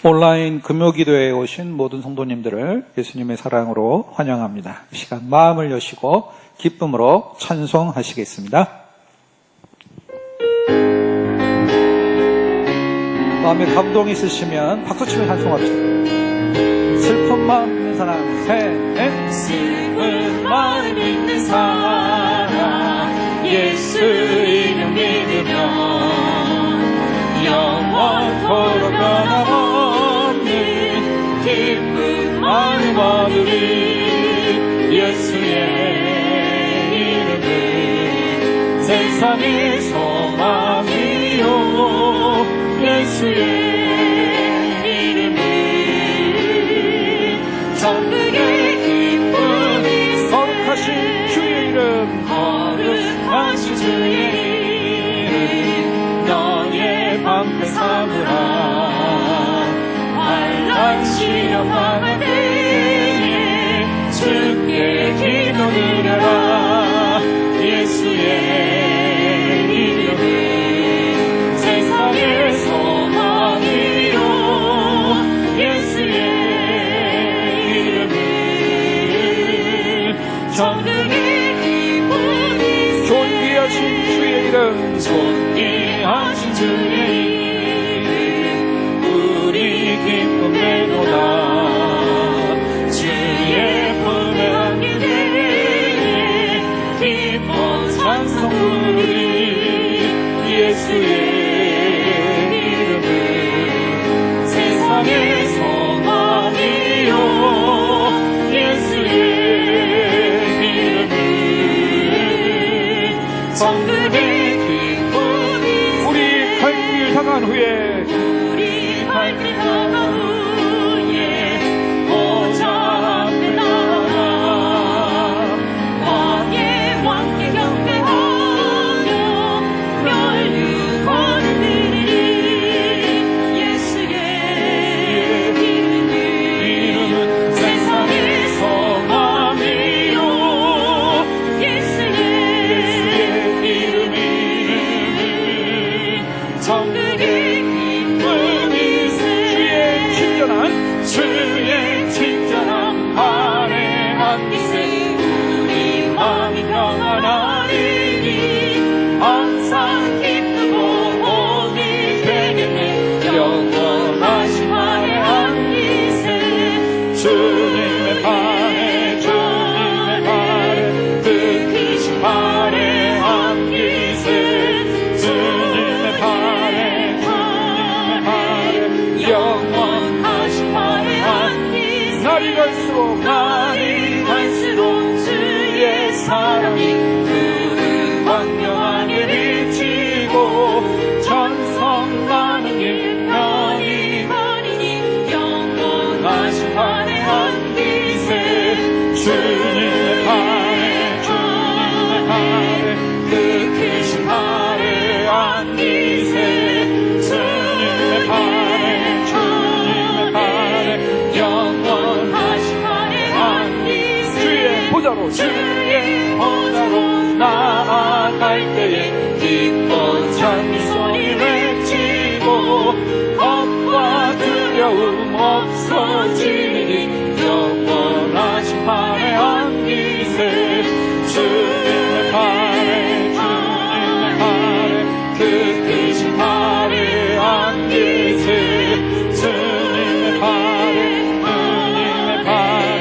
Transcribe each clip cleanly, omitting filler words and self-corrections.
온라인 금요기도에 오신 모든 성도님들을 예수님의 사랑으로 환영합니다. 이 시간 마음을 여시고 기쁨으로 찬송하시겠습니다. 마음에 감동이 있으시면 박수치며 찬송합시다. 슬픈 마음 있는 사람 셋. 슬픈 마음 있는 사람 예수 이름 믿으면 영원토록 변함없는 기쁜 마음 얻으리. 예수의 이름은 세상의 소망이요 예수의 이름은 천국의 기쁨이 거룩하신 주의 이름 거룩하신 주의 이름 너의 방패 삼으라. 환난 시험 당할 때에 주께 기도드려라. 예수의 이름은 세상의 소망이요 예수의 이름은 천국의 기쁨이 존귀하신 주의 이름 존귀하신 주의 이름 우리 기쁨 내도다. 주의 품에 안게 되에 기뻐 찬송 부르리. 예수의 이름은 세상의 소망이요 예수의 이름은 천국의 기쁨이 우리 갈 길 향한 후에 우리 갈 길 향한 후에 보좌 앞에 나아가 왕의 왕께 경배하며 멸류관을 드리리. 예수의 이름은 세상의 소망이요 예수의 이름은 천국의 기쁨이 주의 친절한 발에 안기세 우리 마음이 평안하리니 항상 기쁘고 복이 되겠네. 영원하신 발에 안기세 주님의 발에 주님의 발에 그 크신 발에 안기세 주님의 발에 주님의 발에 영원하신 발에 안기세 날이 갈수록 주의 사랑이 푸른 광명하게 비치고 천성 많은 길 편히 가리니 영원하신 발에 안기세 주님의 발에 주님의 발에 그 크신 발에 안기세 주님의 발에 주님의 발에 영원하신 발에 안기세 주의 보좌로 나아갈 때에 기뻐 찬미 소리 외치고 겁과 두려움 없어지니 영원하신 발에 안기세 주님의 발에 주님의 발에 그 크신 발에 안기세 주님의 발에 주님의 발에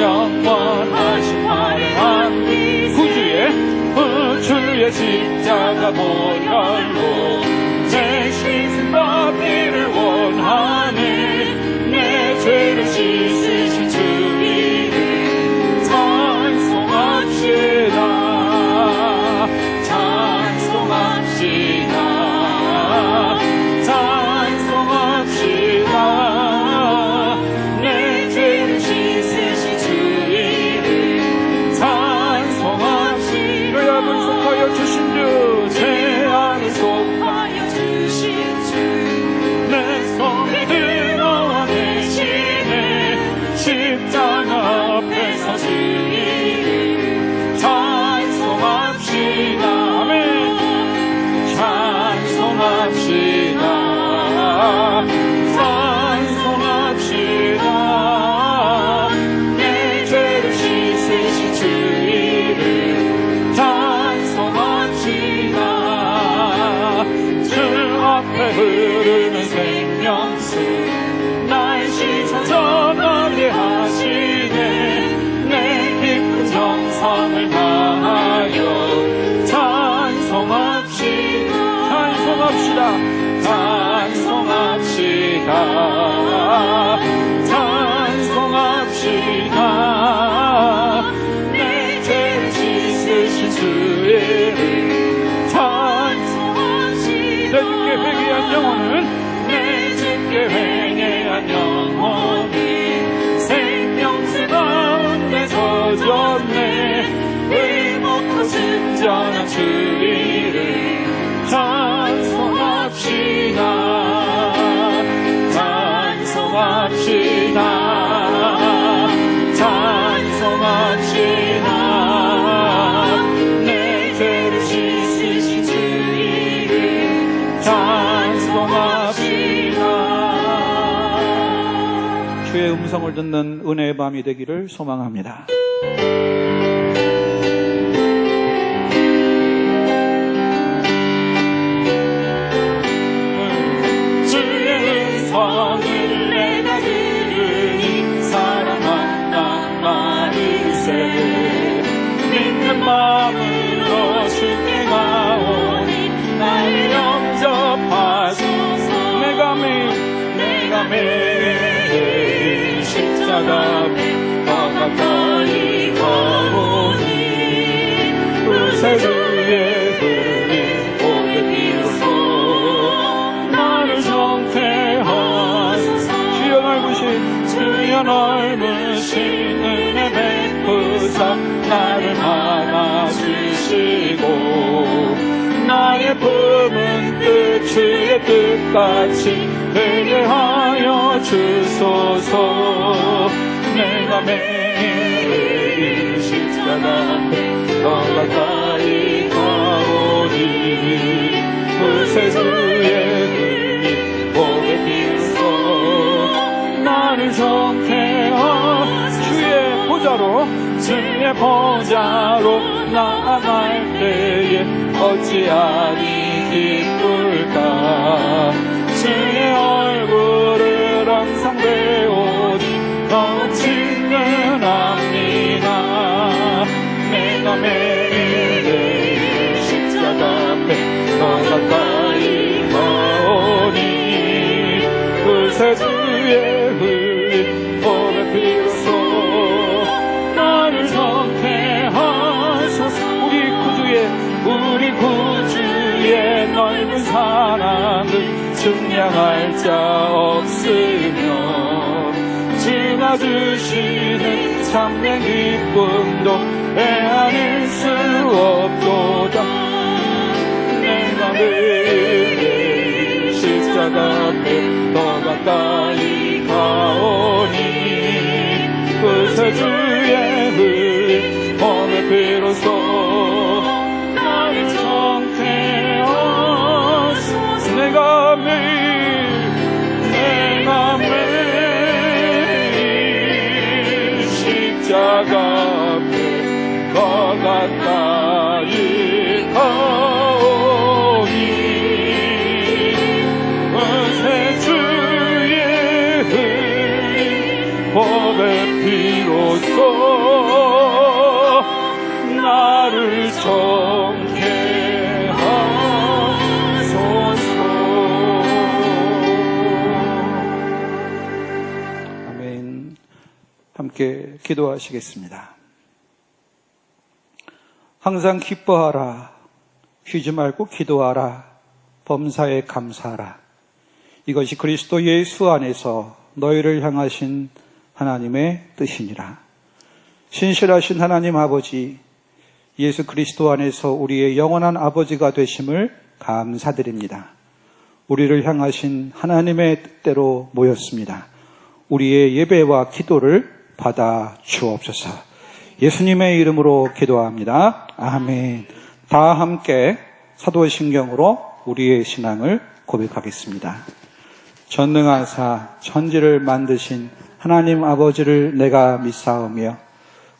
영원하신 발에 안기세 구주의 십자가 보혈로 내 씻은 받기를 원하네. 내 죄를 씻으신 주 이름 찬송합시다. 찬송합시다. 찬송합시다. 내 죄를 씻으신 주 이름 찬송합시다. 죄악을 속하여 주신 주 죄악을 속하여 주신 주 내 손을 들어 대신에 십자가 앞에서 주 이름 찬송합시다. 아멘. 찬송합시다. 찬송 찬송합시다. 찬송합시다. 찬송합시다. 내 죄를 씻으신 주의 이름 찬송합시다. 내 주께 회개한 영혼은 내 주께 회개한 영혼이 생명수 가운데 젖었네. 의롭고 순전한 주 이름 찬송합시다. 찬송합시다. 찬송합시다. 내 죄를 씻으신 주 이름 찬송합시다. 주의 음성을 듣는 은혜의 밤이 되기를 소망합니다. 마음으로 주께 가오니 날 영접하소서. 내가 매일 십자가 더 가까이 가오니 의세 주의 흘린 복의 피로써 나를 정퇴하소서. 주여 넓으신 은혜 베푸사 나를 안아주시고 나의 품은 뜻 주의 뜻같이 되게 하여 주소서. 내가 매일 십자가 앞에 더 가까이 가오니 의세 주의 흘린 복의 피로써 나를 정케하 주의 보좌로 나아갈 때에 어찌하니 기쁠까. 주의 얼굴을 항상 배우니 넘치는 압니다. 내가 매일 십자가 앞에 더 가까이 가오니 의세 주의 흘린 복의 피로써 나를 정케하소서. 우리 구주의 넓은 사랑을 증량할 자 없으며 주가 주시는 참된 기쁨도 헤아릴 수 없도다. 내가 매일 십자가 앞에 더 가까이 가오니 의세 주의 흘린 복의 피로써 나를 정케하소서. 내가 매일 십자가 앞에 더 가까이 가오니 의세 주의 흘린 복의 피로써 나를 정케하소서. 아멘. 함께 기도하시겠습니다. 항상 기뻐하라. 쉬지 말고 기도하라. 범사에 감사하라. 이것이 그리스도 예수 안에서 너희를 향하신 하나님의 뜻이니라. 신실하신 하나님 아버지, 예수 그리스도 안에서 우리의 영원한 아버지가 되심을 감사드립니다. 우리를 향하신 하나님의 뜻대로 모였습니다. 우리의 예배와 기도를 받아 주옵소서. 예수님의 이름으로 기도합니다. 아멘. 다 함께 사도신경으로 우리의 신앙을 고백하겠습니다. 전능하사 천지를 만드신 하나님 아버지를 내가 믿사오며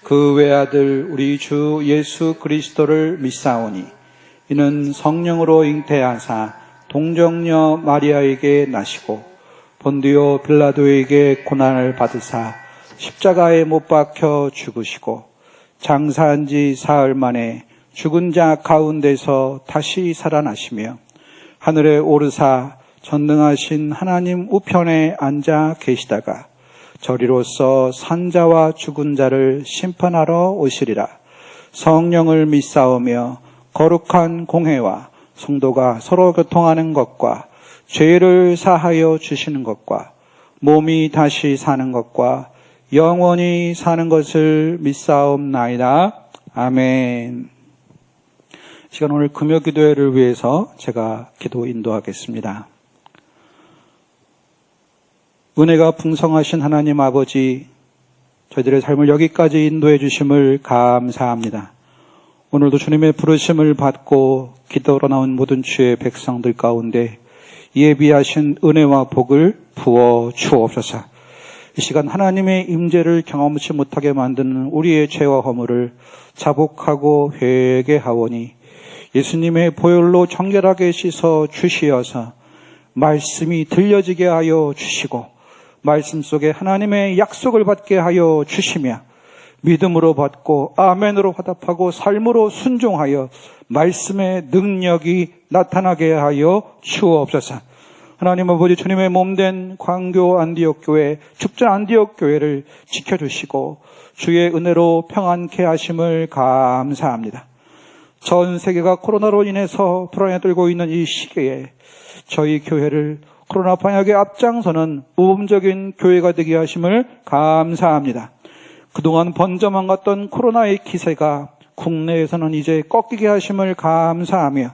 그 외아들 우리 주 예수 그리스도를 믿사오니 이는 성령으로 잉태하사 동정녀 마리아에게 나시고 본디오 빌라도에게 고난을 받으사 십자가에 못 박혀 죽으시고 장사한 지 사흘 만에 죽은 자 가운데서 다시 살아나시며 하늘에 오르사 전능하신 하나님 우편에 앉아 계시다가 저리로서 산자와 죽은 자를 심판하러 오시리라. 성령을 믿사오며 거룩한 공회와 성도가 서로 교통하는 것과 죄를 사하여 주시는 것과 몸이 다시 사는 것과 영원히 사는 것을 믿사옵나이다. 아멘. 시간 오늘 금요 기도회를 위해서 제가 기도 인도하겠습니다. 은혜가 풍성하신 하나님 아버지, 저희들의 삶을 여기까지 인도해 주심을 감사합니다. 오늘도 주님의 부르심을 받고 기도로 나온 모든 주의 백성들 가운데 예비하신 은혜와 복을 부어 주옵소서. 이 시간 하나님의 임재를 경험치 못하게 만드는 우리의 죄와 허물을 자복하고 회개하오니 예수님의 보혈로 정결하게 씻어 주시어서 말씀이 들려지게 하여 주시고 말씀 속에 하나님의 약속을 받게 하여 주시며 믿음으로 받고 아멘으로 화답하고 삶으로 순종하여 말씀의 능력이 나타나게 하여 주옵소서. 하나님 아버지, 주님의 몸된 광교 안디옥 교회, 축전 안디옥 교회를 지켜주시고 주의 은혜로 평안케 하심을 감사합니다. 전 세계가 코로나로 인해서 불안에 떨고 있는 이 시기에 저희 교회를 코로나 방역에 앞장서는 모범적인 교회가 되게 하심을 감사합니다. 그동안 번져만 갔던 코로나의 기세가 국내에서는 이제 꺾이게 하심을 감사하며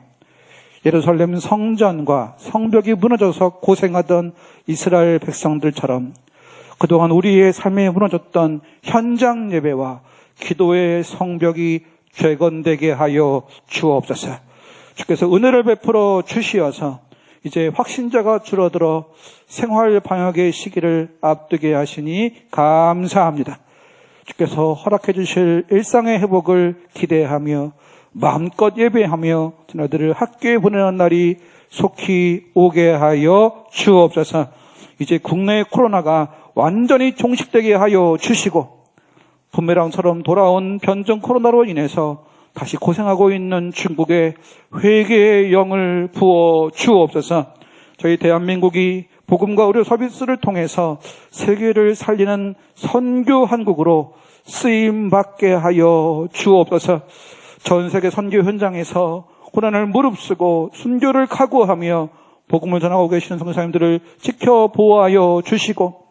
예루살렘 성전과 성벽이 무너져서 고생하던 이스라엘 백성들처럼 그동안 우리의 삶에 무너졌던 현장 예배와 기도의 성벽이 재건되게 하여 주옵소서. 주께서 은혜를 베풀어 주시어서 이제 확신자가 줄어들어 생활 방역의 시기를 앞두게 하시니 감사합니다. 주께서 허락해 주실 일상의 회복을 기대하며 마음껏 예배하며 저희들을 학교에 보내는 날이 속히 오게 하여 주옵소서. 이제 국내 코로나가 완전히 종식되게 하여 주시고 부메랑처럼 돌아온 변종 코로나로 인해서 다시 고생하고 있는 중국에 회개의 영을 부어 주옵소서. 저희 대한민국이 복음과 의료 서비스를 통해서 세계를 살리는 선교 한국으로 쓰임받게 하여 주옵소서. 전 세계 선교 현장에서 고난을 무릅쓰고 순교를 각오하며 복음을 전하고 계시는 선교사님들을 지켜보아여 주시고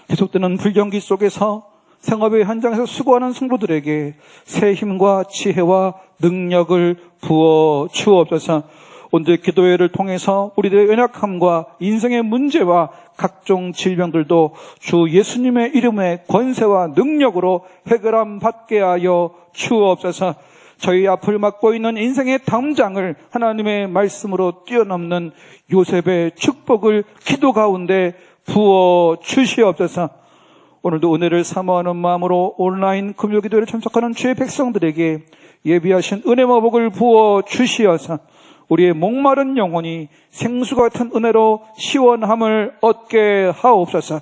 계속되는 불경기 속에서 생업의 현장에서 수고하는 성도들에게 새 힘과 지혜와 능력을 부어 주옵소서. 오늘 기도회를 통해서 우리들의 연약함과 인생의 문제와 각종 질병들도 주 예수님의 이름의 권세와 능력으로 해결함 받게 하여 주옵소서. 저희 앞을 막고 있는 인생의 담장을 하나님의 말씀으로 뛰어넘는 요셉의 축복을 기도 가운데 부어 주시옵소서. 오늘도 은혜를 사모하는 마음으로 온라인 금요기도회를 참석하는 주의 백성들에게 예비하신 은혜와 복을 부어 주시어서 우리의 목마른 영혼이 생수 같은 은혜로 시원함을 얻게 하옵소서.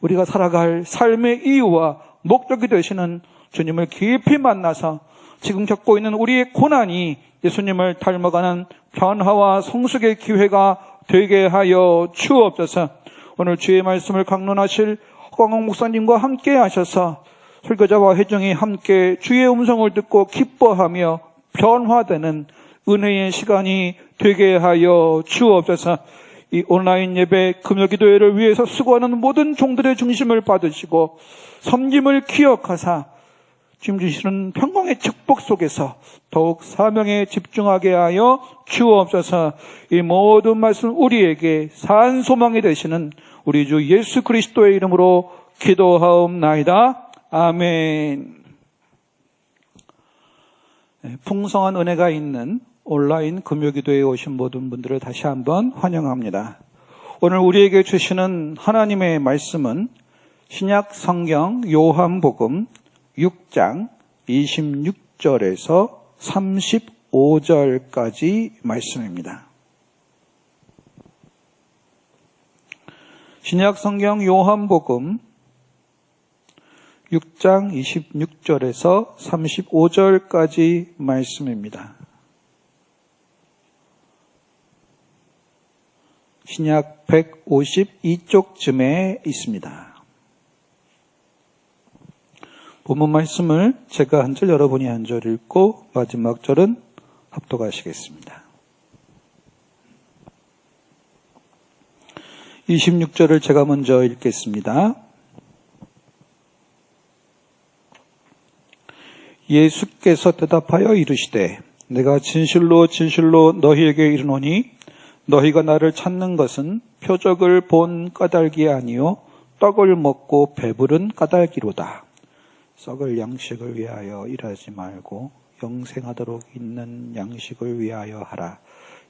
우리가 살아갈 삶의 이유와 목적이 되시는 주님을 깊이 만나서 지금 겪고 있는 우리의 고난이 예수님을 닮아가는 변화와 성숙의 기회가 되게 하여 주옵소서. 오늘 주의 말씀을 강론하실 허광옥 목사님과 함께 하셔서 설교자와 회중이 함께 주의 음성을 듣고 기뻐하며 변화되는 은혜의 시간이 되게 하여 주옵소서. 이 온라인 예배 금요기도회를 위해서 수고하는 모든 종들의 중심을 받으시고 섬김을 기억하사 지금 주시는 평강의 축복 속에서 더욱 사명에 집중하게 하여 주옵소서. 이 모든 말씀 우리에게 산 소망이 되시는 우리 주 예수 그리스도의 이름으로 기도하옵나이다. 아멘. 풍성한 은혜가 있는 온라인 금요기도에 오신 모든 분들을 다시 한번 환영합니다. 오늘 우리에게 주시는 하나님의 말씀은 신약 성경 요한복음 6장 26절에서 35절까지 말씀입니다. 신약 성경 요한복음 6장 26절에서 35절까지 말씀입니다. 신약 152쪽쯤에 있습니다. 본문 말씀을 제가 한 절, 여러분이 한 절 읽고 마지막 절은 합독하시겠습니다. 26절을 제가 먼저 읽겠습니다. 예수께서 대답하여 이르시되 내가 진실로 진실로 너희에게 이르노니 너희가 나를 찾는 것은 표적을 본 까닭이 아니요 떡을 먹고 배부른 까닭이로다. 썩을 양식을 위하여 일하지 말고 영생하도록 있는 양식을 위하여 하라.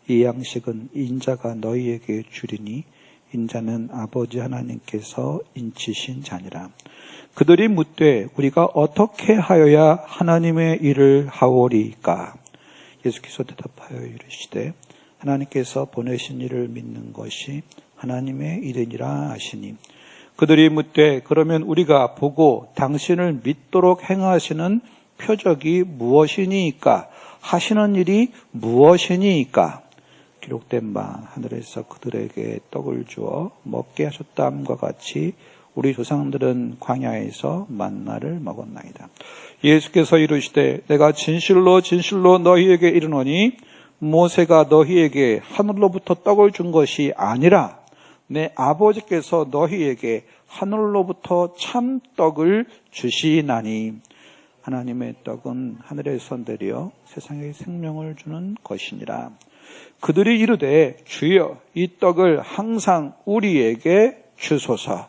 이 양식은 인자가 너희에게 주리니 인자는 아버지 하나님께서 인치신 자니라. 그들이 묻되 우리가 어떻게 하여야 하나님의 일을 하오리까? 예수께서 대답하여 이르시되 하나님께서 보내신 이를 믿는 것이 하나님의 일이니라 하시니 그들이 묻되 그러면 우리가 보고 당신을 믿도록 행하시는 표적이 무엇이니까? 하시는 일이 무엇이니까? 기록된 바 하늘에서 그들에게 떡을 주어 먹게 하셨다함과 같이 우리 조상들은 광야에서 만나를 먹었나이다. 예수께서 이르시되 내가 진실로 진실로 너희에게 이르노니 모세가 너희에게 하늘로부터 떡을 준 것이 아니라 내 아버지께서 너희에게 하늘로부터 참 떡을 주시나니 하나님의 떡은 하늘에서 내려 세상에 생명을 주는 것이니라. 그들이 이르되 주여 이 떡을 항상 우리에게 주소서.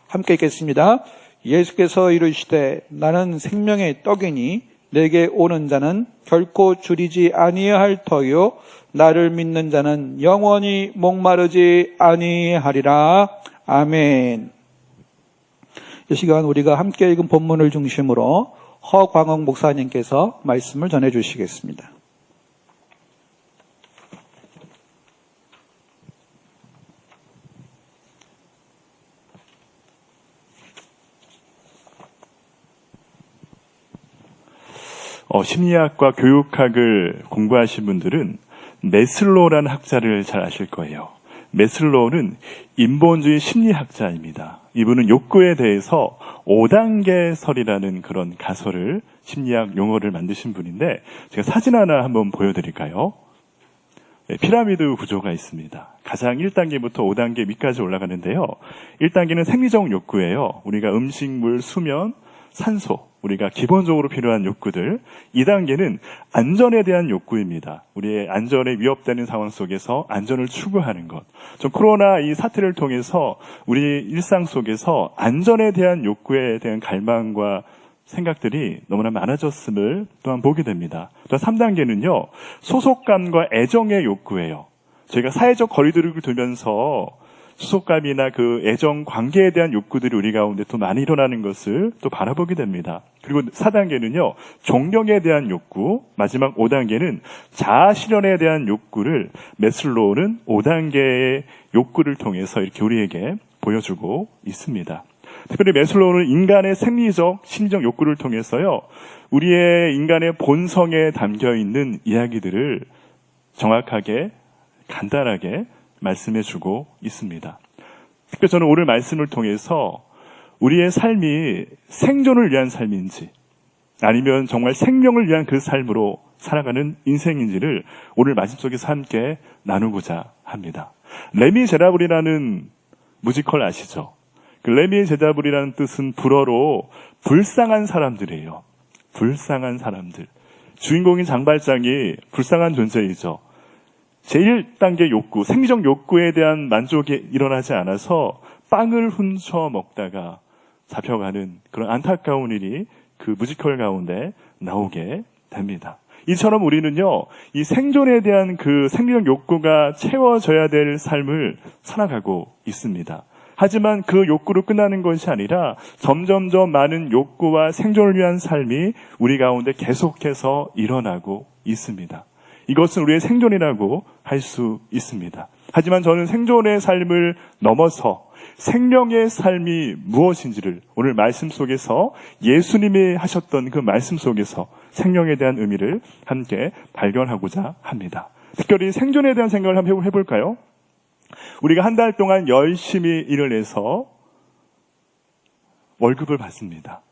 함께 읽겠습니다. 예수께서 이르시되 나는 생명의 떡이니 내게 오는 자는 결코 줄이지 아니할 터요 나를 믿는 자는 영원히 목마르지 아니하리라. 아멘. 이 시간 우리가 함께 읽은 본문을 중심으로 허광옥 목사님께서 말씀을 전해 주시겠습니다. 심리학과 교육학을 공부하신 분들은 메슬로우라는 학자를 잘 아실 거예요. 메슬로우는 인본주의 심리학자입니다. 이분은 욕구에 대해서 5단계설이라는 그런 가설을 심리학 용어를 만드신 분인데 제가 사진 하나 한번 보여드릴까요? 네, 피라미드 구조가 있습니다. 가장 1단계부터 5단계 밑까지 올라가는데요. 1단계는 생리적 욕구예요. 우리가 음식, 물, 수면, 산소, 우리가 기본적으로 필요한 욕구들. 2단계는 안전에 대한 욕구입니다. 우리의 안전에 위협되는 상황 속에서 안전을 추구하는 것. 좀 코로나 이 사태를 통해서 우리 일상 속에서 안전에 대한 욕구에 대한 갈망과 생각들이 너무나 많아졌음을 또한 보게 됩니다. 또 3단계는요, 소속감과 애정의 욕구예요. 저희가 사회적 거리두기를 두면서 소속감이나 그 애정, 관계에 대한 욕구들이 우리 가운데 또 많이 일어나는 것을 또 바라보게 됩니다. 그리고 4단계는요, 존경에 대한 욕구, 마지막 5단계는 자아 실현에 대한 욕구를 메슬로우는 5단계의 욕구를 통해서 이렇게 우리에게 보여주고 있습니다. 특별히 메슬로우는 인간의 생리적, 심리적 욕구를 통해서요, 우리의 인간의 본성에 담겨있는 이야기들을 정확하게, 간단하게 말씀해주고 있습니다. 특히 저는 오늘 말씀을 통해서 우리의 삶이 생존을 위한 삶인지 아니면 정말 생명을 위한 그 삶으로 살아가는 인생인지를 오늘 말씀 속에서 함께 나누고자 합니다. 레미제라블이라는 뮤지컬 아시죠? 그 레미제라블이라는 뜻은 불어로 불쌍한 사람들이에요. 불쌍한 사람들. 주인공인 장발장이 불쌍한 존재이죠. 제1단계 욕구, 생리적 욕구에 대한 만족이 일어나지 않아서 빵을 훔쳐 먹다가 잡혀가는 그런 안타까운 일이 그 뮤지컬 가운데 나오게 됩니다. 이처럼 우리는요, 이 생존에 대한 그 생리적 욕구가 채워져야 될 삶을 살아가고 있습니다. 하지만 그 욕구로 끝나는 것이 아니라 점점점 많은 욕구와 생존을 위한 삶이 우리 가운데 계속해서 일어나고 있습니다. 이것은 우리의 생존이라고 할 수 있습니다. 하지만 저는 생존의 삶을 넘어서 생명의 삶이 무엇인지를 오늘 말씀 속에서 예수님이 하셨던 그 말씀 속에서 생명에 대한 의미를 함께 발견하고자 합니다. 특별히 생존에 대한 생각을 한번 해볼까요? 우리가 한 달 동안 열심히 일을 해서 월급을 받습니다.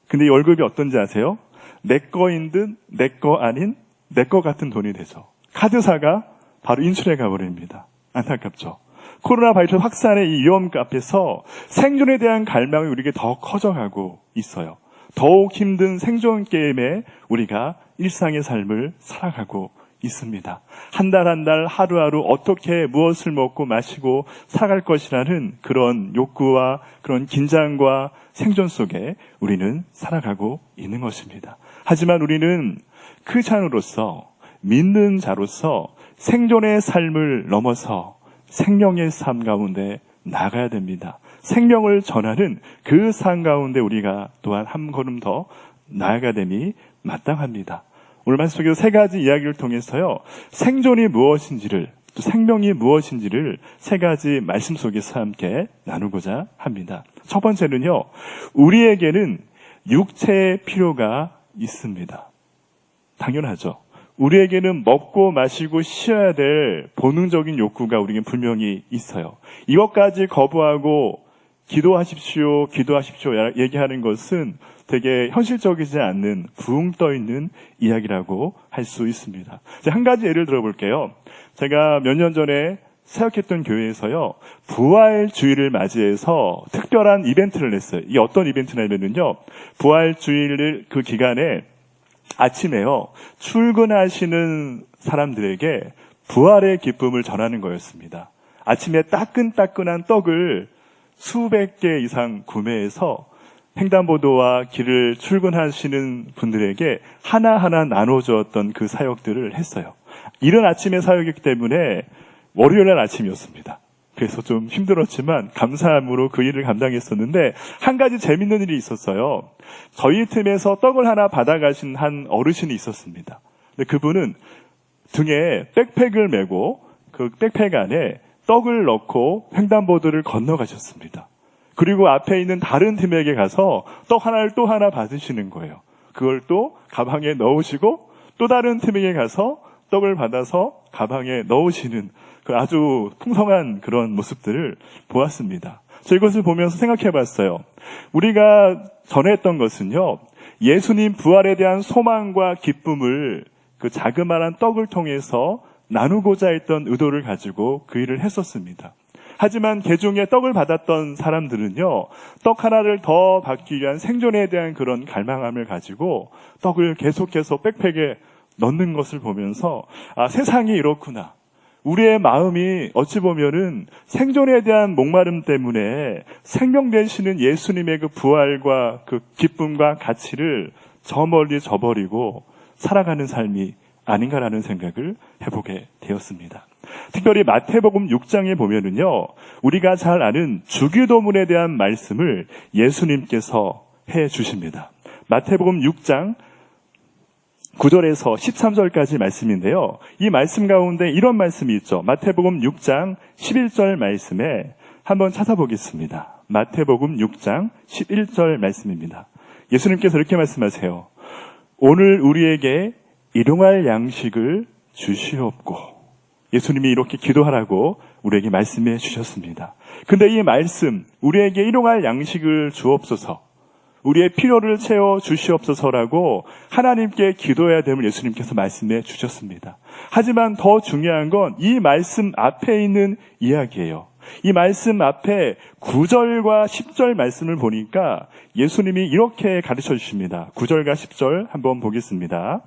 근데 이 월급이 어떤지 아세요? 내 거인 듯 내 거 아닌 내 거 같은 돈이 되죠. 카드사가 바로 인출해 가버립니다. 안타깝죠. 코로나 바이러스 확산의 이 위험 앞에서 생존에 대한 갈망이 우리에게 더 커져가고 있어요. 더욱 힘든 생존 게임에 우리가 일상의 삶을 살아가고 있습니다. 한 달 한 달 하루하루 어떻게 무엇을 먹고 마시고 살아갈 것이라는 그런 욕구와 그런 긴장과 생존 속에 우리는 살아가고 있는 것입니다. 하지만 우리는 크리스찬으로서 믿는 자로서 생존의 삶을 넘어서 생명의 삶 가운데 나가야 됩니다. 생명을 전하는 그 삶 가운데 우리가 또한 한 걸음 더 나아가야 됨이 마땅합니다. 오늘 말씀 속에서 세 가지 이야기를 통해서요, 생존이 무엇인지를, 또 생명이 무엇인지를 세 가지 말씀 속에서 함께 나누고자 합니다. 첫 번째는요, 우리에게는 육체의 필요가 있습니다. 당연하죠. 우리에게는 먹고 마시고 쉬어야 될 본능적인 욕구가 우리에게 분명히 있어요. 이것까지 거부하고 기도하십시오 얘기하는 것은 되게 현실적이지 않는 붕 떠있는 이야기라고 할 수 있습니다. 한 가지 예를 들어볼게요. 제가 몇 년 전에 사역했던 교회에서요, 부활주일을 맞이해서 특별한 이벤트를 했어요. 이게 어떤 이벤트냐면요, 부활주일 그 기간에 아침에요, 출근하시는 사람들에게 부활의 기쁨을 전하는 거였습니다. 아침에 따끈따끈한 떡을 수백 개 이상 구매해서 횡단보도와 길을 출근하시는 분들에게 하나하나 나눠주었던 그 사역들을 했어요. 이른 아침의 사역이기 때문에 월요일날 아침이었습니다. 그래서 좀 힘들었지만 감사함으로 그 일을 감당했었는데, 한 가지 재밌는 일이 있었어요. 저희 팀에서 떡을 하나 받아가신 한 어르신이 있었습니다. 근데 그분은 등에 백팩을 메고 그 백팩 안에 떡을 넣고 횡단보도를 건너가셨습니다. 그리고 앞에 있는 다른 팀에게 가서 떡 하나를 또 하나 받으시는 거예요. 그걸 또 가방에 넣으시고 또 다른 팀에게 가서 떡을 받아서 가방에 넣으시는 그 아주 풍성한 그런 모습들을 보았습니다. 저 이것을 보면서 생각해 봤어요. 우리가 전했던 것은요, 예수님 부활에 대한 소망과 기쁨을 그 자그마한 떡을 통해서 나누고자 했던 의도를 가지고 그 일을 했었습니다. 하지만 개중에 떡을 받았던 사람들은요, 떡 하나를 더 받기 위한 생존에 대한 그런 갈망함을 가지고 떡을 계속해서 백팩에 넣는 것을 보면서, 아, 세상이 이렇구나. 우리의 마음이 어찌 보면은 생존에 대한 목마름 때문에 생명 되시는 예수님의 그 부활과 그 기쁨과 가치를 저 멀리 저버리고 살아가는 삶이 아닌가라는 생각을 해보게 되었습니다. 특별히 마태복음 6장에 보면은요, 우리가 잘 아는 주기도문에 대한 말씀을 예수님께서 해 주십니다. 마태복음 6장 9절에서 13절까지 말씀인데요. 이 말씀 가운데 이런 말씀이 있죠. 마태복음 6장 11절 말씀에 한번 찾아보겠습니다. 마태복음 6장 11절 말씀입니다. 예수님께서 이렇게 말씀하세요. 오늘 우리에게 일용할 양식을 주시옵고. 예수님이 이렇게 기도하라고 우리에게 말씀해 주셨습니다. 근데 이 말씀, 우리에게 일용할 양식을 주옵소서, 우리의 필요를 채워 주시옵소서라고 하나님께 기도해야 됨을 예수님께서 말씀해 주셨습니다. 하지만 더 중요한 건 이 말씀 앞에 있는 이야기예요. 이 말씀 앞에 9절과 10절 말씀을 보니까 예수님이 이렇게 가르쳐 주십니다. 9절과 10절 한번 보겠습니다.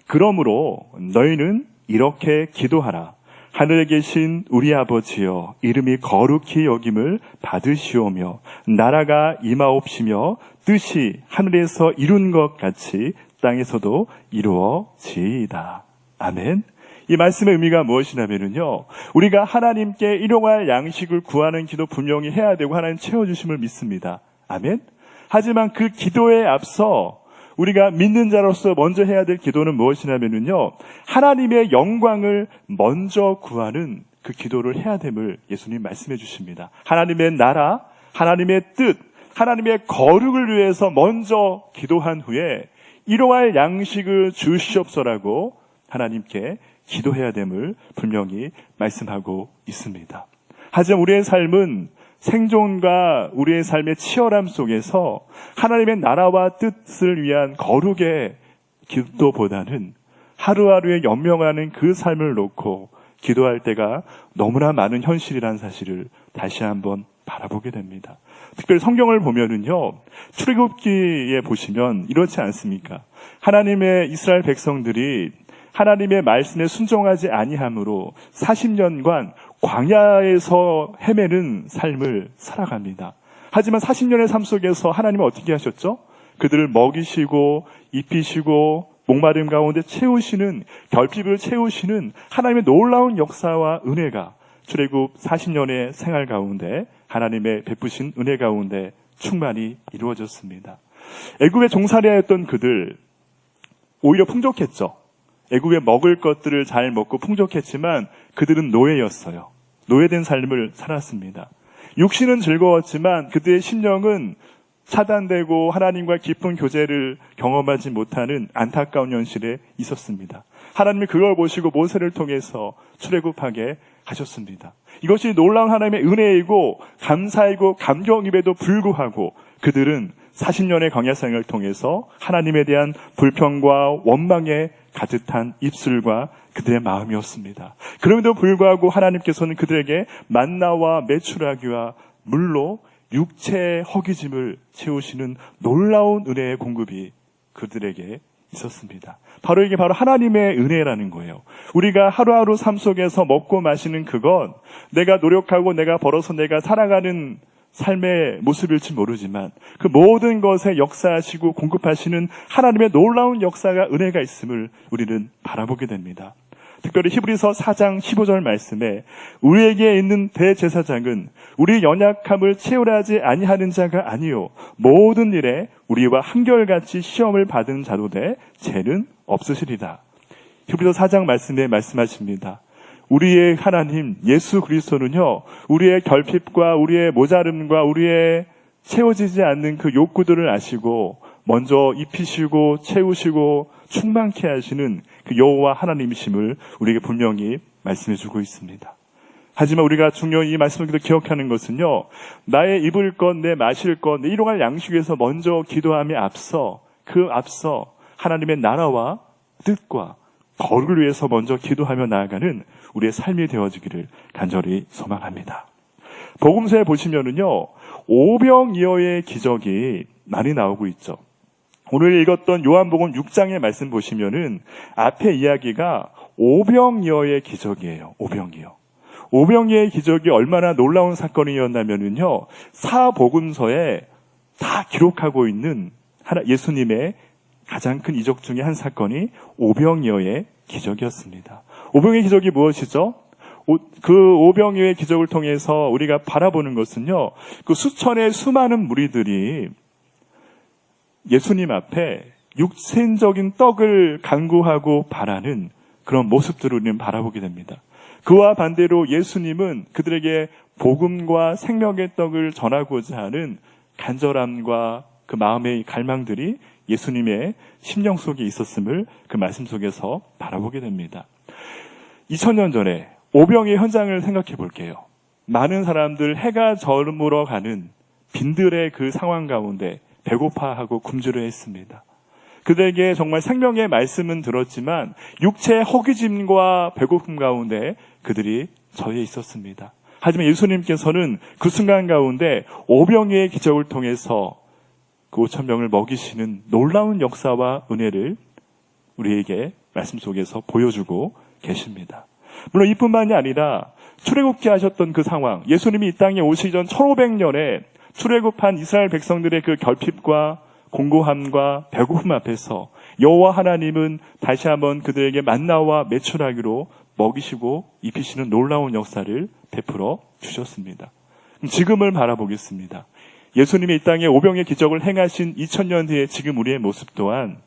그러므로 너희는 이렇게 기도하라. 하늘에 계신 우리 아버지여, 이름이 거룩히 여김을 받으시오며 나라가 임하옵시며 뜻이 하늘에서 이룬 것 같이 땅에서도 이루어지이다. 아멘. 이 말씀의 의미가 무엇이냐면요, 우리가 하나님께 일용할 양식을 구하는 기도 분명히 해야 되고 하나님 채워주심을 믿습니다. 아멘. 하지만 그 기도에 앞서 우리가 믿는 자로서 먼저 해야 될 기도는 무엇이냐면요, 하나님의 영광을 먼저 구하는 그 기도를 해야 됨을 예수님 말씀해 주십니다. 하나님의 나라, 하나님의 뜻, 하나님의 거룩을 위해서 먼저 기도한 후에 일용할 양식을 주시옵소라고 하나님께 기도해야 됨을 분명히 말씀하고 있습니다. 하지만 우리의 삶은 생존과 우리의 삶의 치열함 속에서 하나님의 나라와 뜻을 위한 거룩의 기도보다는 하루하루에 연명하는 그 삶을 놓고 기도할 때가 너무나 많은 현실이라는 사실을 다시 한번 바라보게 됩니다. 특별히 성경을 보면은요, 출애굽기에 보시면 이렇지 않습니까? 하나님의 이스라엘 백성들이 하나님의 말씀에 순종하지 아니함으로 40년간 광야에서 헤매는 삶을 살아갑니다. 하지만 40년의 삶 속에서 하나님은 어떻게 하셨죠? 그들을 먹이시고 입히시고 목마름 가운데 채우시는, 결핍을 채우시는 하나님의 놀라운 역사와 은혜가 출애굽 40년의 생활 가운데 하나님의 베푸신 은혜 가운데 충만히 이루어졌습니다. 애굽에 종살이하였던 그들 오히려 풍족했죠. 애굽에 먹을 것들을 잘 먹고 풍족했지만 그들은 노예였어요. 노예된 삶을 살았습니다. 육신은 즐거웠지만 그들의 심령은 차단되고 하나님과 깊은 교제를 경험하지 못하는 안타까운 현실에 있었습니다. 하나님이 그걸 보시고 모세를 통해서 출애굽하게 하셨습니다. 이것이 놀라운 하나님의 은혜이고 감사이고 감격임에도 불구하고 그들은 40년의 광야생을 통해서 하나님에 대한 불평과 원망에 가득한 입술과 그들의 마음이었습니다. 그럼에도 불구하고 하나님께서는 그들에게 만나와 메추라기와 물로 육체의 허기짐을 채우시는 놀라운 은혜의 공급이 그들에게 있었습니다. 바로 이게 바로 하나님의 은혜라는 거예요. 우리가 하루하루 삶 속에서 먹고 마시는 그건 내가 노력하고 내가 벌어서 내가 살아가는 삶의 모습일지 모르지만 그 모든 것에 역사하시고 공급하시는 하나님의 놀라운 역사가 은혜가 있음을 우리는 바라보게 됩니다. 특별히 히브리서 4장 15절 말씀에 우리에게 있는 대제사장은 우리 연약함을 채우라지 아니하는 자가 아니요 모든 일에 우리와 한결같이 시험을 받은 자도 돼 죄는 없으시리라. 히브리서 4장 말씀에 말씀하십니다. 우리의 하나님 예수 그리스도는요 우리의 결핍과 우리의 모자름과 우리의 채워지지 않는 그 욕구들을 아시고 먼저 입히시고 채우시고 충만케 하시는 그 여호와 하나님이심을 우리에게 분명히 말씀해 주고 있습니다. 하지만 우리가 중요히 이 말씀을 기억하는 것은요 나의 입을 것, 내 마실 것, 내 일용할 양식에서 먼저 기도함에 앞서 하나님의 나라와 뜻과 거룩을 위해서 먼저 기도하며 나아가는 우리의 삶이 되어지기를 간절히 소망합니다. 복음서에 보시면은요 오병이어의 기적이 많이 나오고 있죠. 오늘 읽었던 요한복음 6장의 말씀 보시면은 앞에 이야기가 오병이어의 기적이에요. 오병이어의 기적이 얼마나 놀라운 사건이었냐면은요 사복음서에 다 기록하고 있는 예수님의 가장 큰 이적 중에 한 사건이 오병이어의 기적이었습니다. 오병이어의 기적이 무엇이죠? 그 오병이어의 기적을 통해서 우리가 바라보는 것은요 그 수천의 수많은 무리들이 예수님 앞에 육신적인 떡을 간구하고 바라는 그런 모습들을 우리는 바라보게 됩니다. 그와 반대로 예수님은 그들에게 복음과 생명의 떡을 전하고자 하는 간절함과 그 마음의 갈망들이 예수님의 심령 속에 있었음을 그 말씀 속에서 바라보게 됩니다. 2000년 전에 오병이어 현장을 생각해 볼게요. 많은 사람들 해가 저물어 가는 빈들의 그 상황 가운데 배고파하고 굶주려 했습니다. 그들에게 정말 생명의 말씀은 들었지만 육체의 허기짐과 배고픔 가운데 그들이 처해 있었습니다. 하지만 예수님께서는 그 순간 가운데 오병이어의 기적을 통해서 그 5,000명을 먹이시는 놀라운 역사와 은혜를 우리에게 말씀 속에서 보여주고 계십니다. 물론 이뿐만이 아니라 출애굽기 하셨던 그 상황, 예수님이 이 땅에 오시기 전 1500년에 출애굽한 이스라엘 백성들의 그 결핍과 공고함과 배고픔 앞에서 여호와 하나님은 다시 한번 그들에게 만나와 메추라기로 먹이시고 입히시는 놀라운 역사를 베풀어 주셨습니다. 지금을 바라보겠습니다. 예수님이 이 땅에 오병이어의 기적을 행하신 2000년 뒤에 지금 우리의 모습 또한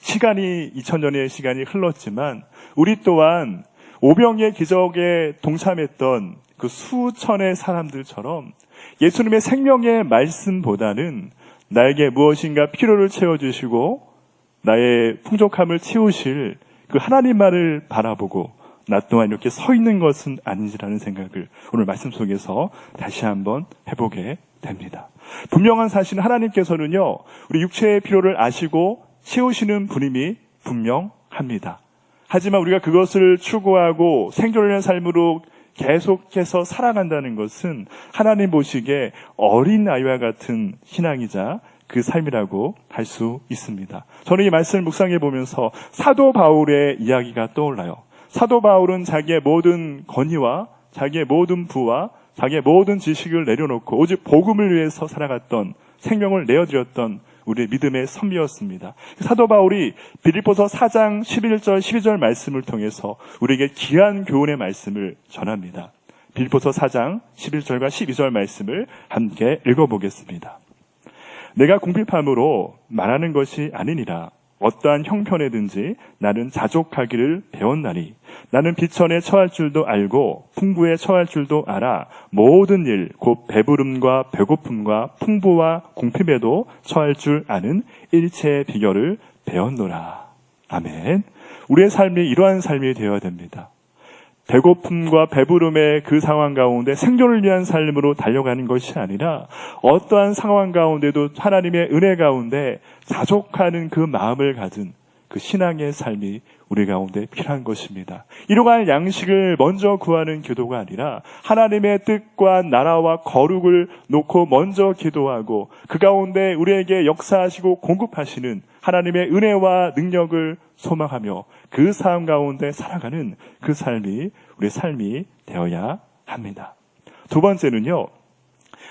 2000년의 시간이 흘렀지만 우리 또한 오병이어의 기적에 동참했던 그 수천의 사람들처럼 예수님의 생명의 말씀보다는 나에게 무엇인가 필요를 채워주시고 나의 풍족함을 채우실 그 하나님만을 바라보고 나 또한 이렇게 서 있는 것은 아닌지라는 생각을 오늘 말씀 속에서 다시 한번 해보게 됩니다. 분명한 사실은 하나님께서는요, 우리 육체의 필요를 아시고 채우시는 분임이 분명합니다. 하지만 우리가 그것을 추구하고 생존을 위한 삶으로 계속해서 살아간다는 것은 하나님 보시기에 어린 아이와 같은 신앙이자 그 삶이라고 할 수 있습니다. 저는 이 말씀을 묵상해 보면서 사도 바울의 이야기가 떠올라요. 사도 바울은 자기의 모든 권위와 자기의 모든 부와 자기의 모든 지식을 내려놓고 오직 복음을 위해서 살아갔던, 생명을 내어드렸던 우리의 믿음의 선비였습니다. 사도 바울이 빌립보서 4장 11절 12절 말씀을 통해서 우리에게 귀한 교훈의 말씀을 전합니다. 빌립보서 4장 11절과 12절 말씀을 함께 읽어보겠습니다. 내가 궁핍함으로 말하는 것이 아니니라. 어떠한 형편에든지 나는 자족하기를 배웠나니 나는 비천에 처할 줄도 알고 풍부에 처할 줄도 알아 모든 일 곧 배부름과 배고픔과 풍부와 궁핍에도 처할 줄 아는 일체의 비결을 배웠노라. 아멘. 우리의 삶이 이러한 삶이 되어야 됩니다. 배고픔과 배부름의 그 상황 가운데 생존을 위한 삶으로 달려가는 것이 아니라 어떠한 상황 가운데도 하나님의 은혜 가운데 자족하는 그 마음을 가진 그 신앙의 삶이 우리 가운데 필요한 것입니다. 이러한 양식을 먼저 구하는 기도가 아니라 하나님의 뜻과 나라와 거룩을 놓고 먼저 기도하고 그 가운데 우리에게 역사하시고 공급하시는 하나님의 은혜와 능력을 소망하며 그 삶 가운데 살아가는 그 삶이 우리의 삶이 되어야 합니다. 두 번째는요,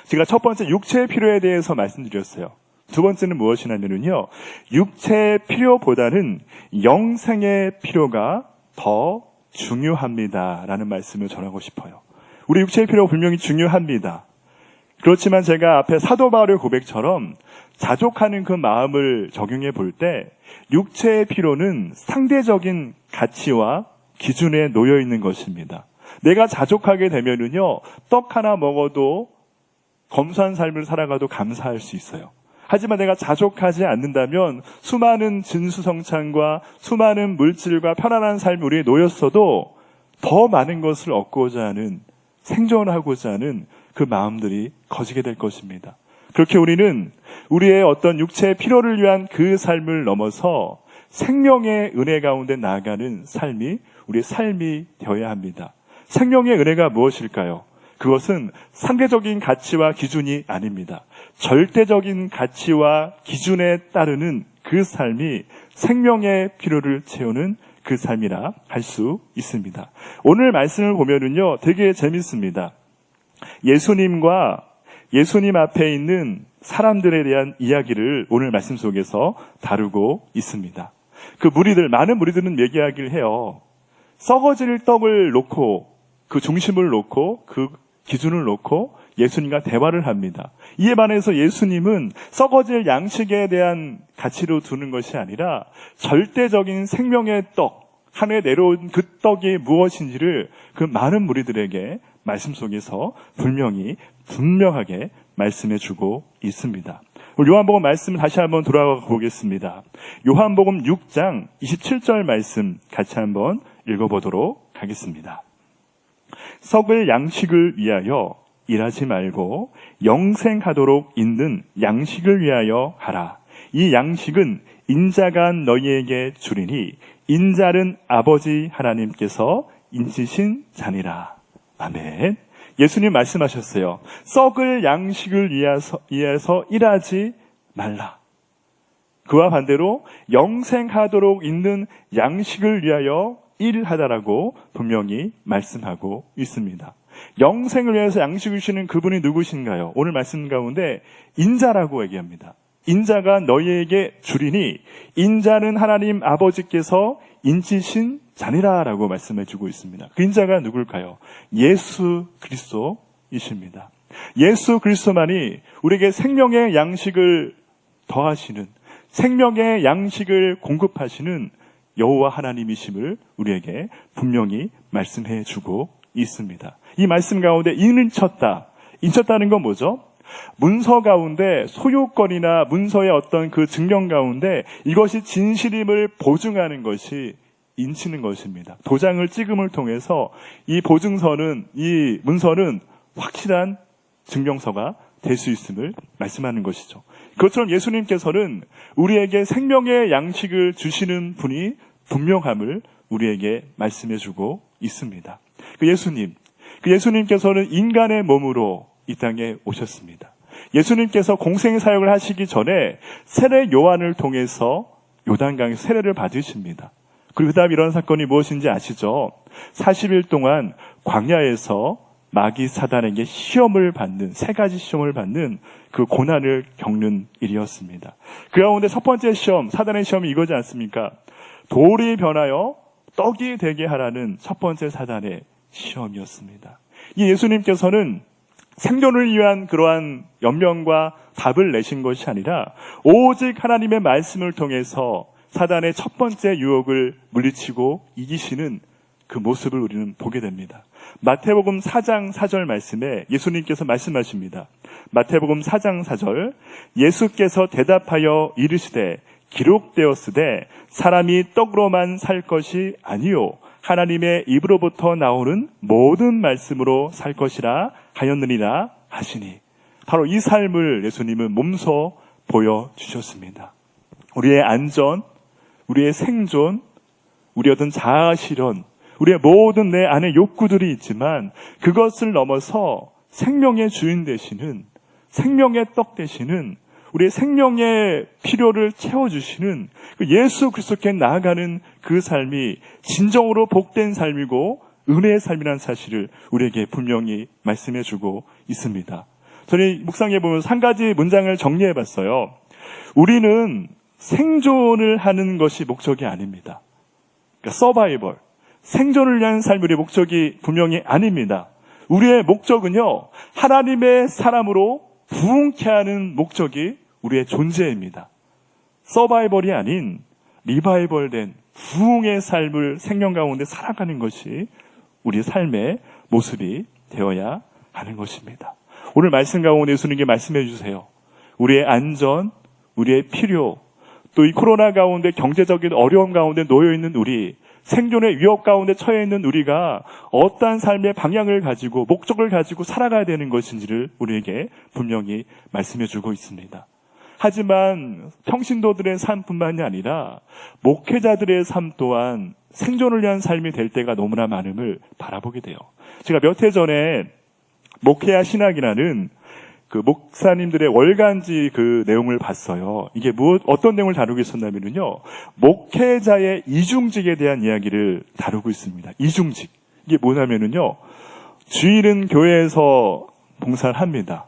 제가 첫 번째 육체의 필요에 대해서 말씀드렸어요. 두 번째는 무엇이냐면요, 육체의 필요보다는 영생의 필요가 더 중요합니다라는 말씀을 전하고 싶어요. 우리 육체의 필요가 분명히 중요합니다. 그렇지만 제가 앞에 사도 바울의 고백처럼 자족하는 그 마음을 적용해 볼 때 육체의 필요는 상대적인 가치와 기준에 놓여 있는 것입니다. 내가 자족하게 되면은요, 떡 하나 먹어도 검소한 삶을 살아가도 감사할 수 있어요. 하지만 내가 자족하지 않는다면 수많은 진수성찬과 수많은 물질과 편안한 삶이 우리에 놓였어도 더 많은 것을 얻고자 하는, 생존하고자 하는 그 마음들이 커지게 될 것입니다. 그렇게 우리는 우리의 어떤 육체의 필요를 위한 그 삶을 넘어서 생명의 은혜 가운데 나아가는 삶이 우리의 삶이 되어야 합니다. 생명의 은혜가 무엇일까요? 그것은 상대적인 가치와 기준이 아닙니다. 절대적인 가치와 기준에 따르는 그 삶이 생명의 필요를 채우는 그 삶이라 할 수 있습니다. 오늘 말씀을 보면은요, 되게 재밌습니다. 예수님과 예수님 앞에 있는 사람들에 대한 이야기를 오늘 말씀 속에서 다루고 있습니다. 그 무리들, 많은 무리들은 얘기하기를 해요. 썩어질 떡을 놓고, 그 중심을 놓고, 그 기준을 놓고 예수님과 대화를 합니다. 이에 반해서 예수님은 썩어질 양식에 대한 가치로 두는 것이 아니라 절대적인 생명의 떡, 하늘에 내려온 그 떡이 무엇인지를 그 많은 무리들에게 말씀 속에서 분명하게 말씀해 주고 있습니다. 요한복음 말씀을 다시 한번 돌아가 보겠습니다. 요한복음 6장 27절 말씀 같이 한번 읽어보도록 하겠습니다. 썩을 양식을 위하여 일하지 말고 영생하도록 있는 양식을 위하여 하라. 이 양식은 인자가 너희에게 주리니 인자는 아버지 하나님께서 인치신 자니라. 아멘. 예수님 말씀하셨어요. 썩을 양식을 위해서 일하지 말라. 그와 반대로 영생하도록 있는 양식을 위하여 일하다라고 분명히 말씀하고 있습니다. 영생을 위해서 양식을 주시는 그분이 누구신가요? 오늘 말씀 가운데 인자라고 얘기합니다. 인자가 너희에게 주리니 인자는 하나님 아버지께서 인치신 자니라라고 말씀해 주고 있습니다. 그 인자가 누굴까요? 예수 그리스도이십니다. 예수 그리스도만이 우리에게 생명의 양식을 더하시는, 생명의 양식을 공급하시는 여호와 하나님이심을 우리에게 분명히 말씀해 주고 있습니다. 이 말씀 가운데 인쳤다는 건 뭐죠? 문서 가운데 소유권이나 문서의 어떤 그 증명 가운데 이것이 진실임을 보증하는 것이 인치는 것입니다. 도장을 찍음을 통해서 이 보증서는, 이 문서는 확실한 증명서가 될 수 있음을 말씀하는 것이죠. 그것처럼 예수님께서는 우리에게 생명의 양식을 주시는 분이 분명함을 우리에게 말씀해주고 있습니다. 그 예수님께서는 인간의 몸으로 이 땅에 오셨습니다. 예수님께서 공생 사역을 하시기 전에 세례 요한을 통해서 요단강에서 세례를 받으십니다. 그리고 그 다음 이런 사건이 무엇인지 아시죠? 40일 동안 광야에서 마귀 사단에게 시험을 받는, 3가지 시험을 받는 그 고난을 겪는 일이었습니다. 그 가운데 첫 번째 시험, 사단의 시험이 이거지 않습니까? 돌이 변하여 떡이 되게 하라는 첫 번째 사단의 시험이었습니다. 이 예수님께서는 생존을 위한 그러한 연명과 답을 내신 것이 아니라 오직 하나님의 말씀을 통해서 사단의 첫 번째 유혹을 물리치고 이기시는 그 모습을 우리는 보게 됩니다. 마태복음 4장 4절 말씀에 예수님께서 말씀하십니다. 마태복음 4장 4절, 예수께서 대답하여 이르시되 기록되었으되 사람이 떡으로만 살 것이 아니요 하나님의 입으로부터 나오는 모든 말씀으로 살 것이라 하였느니라 하시니, 바로 이 삶을 예수님은 몸소 보여주셨습니다. 우리의 안전, 우리의 생존, 우리의 어떤 자아실현, 우리의 모든 내 안에 욕구들이 있지만 그것을 넘어서 생명의 주인 되시는, 생명의 떡 되시는, 우리의 생명의 필요를 채워주시는 그 예수 그리스도께 나아가는 그 삶이 진정으로 복된 삶이고 은혜의 삶이라는 사실을 우리에게 분명히 말씀해주고 있습니다. 저는 묵상해 보면서 한 가지 문장을 정리해봤어요. 우리는 생존을 하는 것이 목적이 아닙니다. 그러니까 서바이벌, 생존을 위한 삶의 우리의 목적이 분명히 아닙니다. 우리의 목적은요, 하나님의 사람으로 부흥케 하는 목적이 우리의 존재입니다. 서바이벌이 아닌 리바이벌된 부흥의 삶을 생명 가운데 살아가는 것이 우리의 삶의 모습이 되어야 하는 것입니다. 오늘 말씀 가운데 예수님께 말씀해 주세요. 우리의 안전, 우리의 필요, 또 이 코로나 가운데 경제적인 어려움 가운데 놓여있는 우리, 생존의 위협 가운데 처해 있는 우리가 어떠한 삶의 방향을 가지고 목적을 가지고 살아가야 되는 것인지를 우리에게 분명히 말씀해 주고 있습니다. 하지만 평신도들의 삶뿐만이 아니라 목회자들의 삶 또한 생존을 위한 삶이 될 때가 너무나 많음을 바라보게 돼요. 제가 몇 해 전에 목회야 신학이라는 그 목사님들의 월간지 그 내용을 봤어요. 이게 어떤 내용을 다루고 있었냐면요, 목회자의 이중직에 대한 이야기를 다루고 있습니다. 이중직. 이게 뭐냐면요, 주일은 교회에서 봉사를 합니다.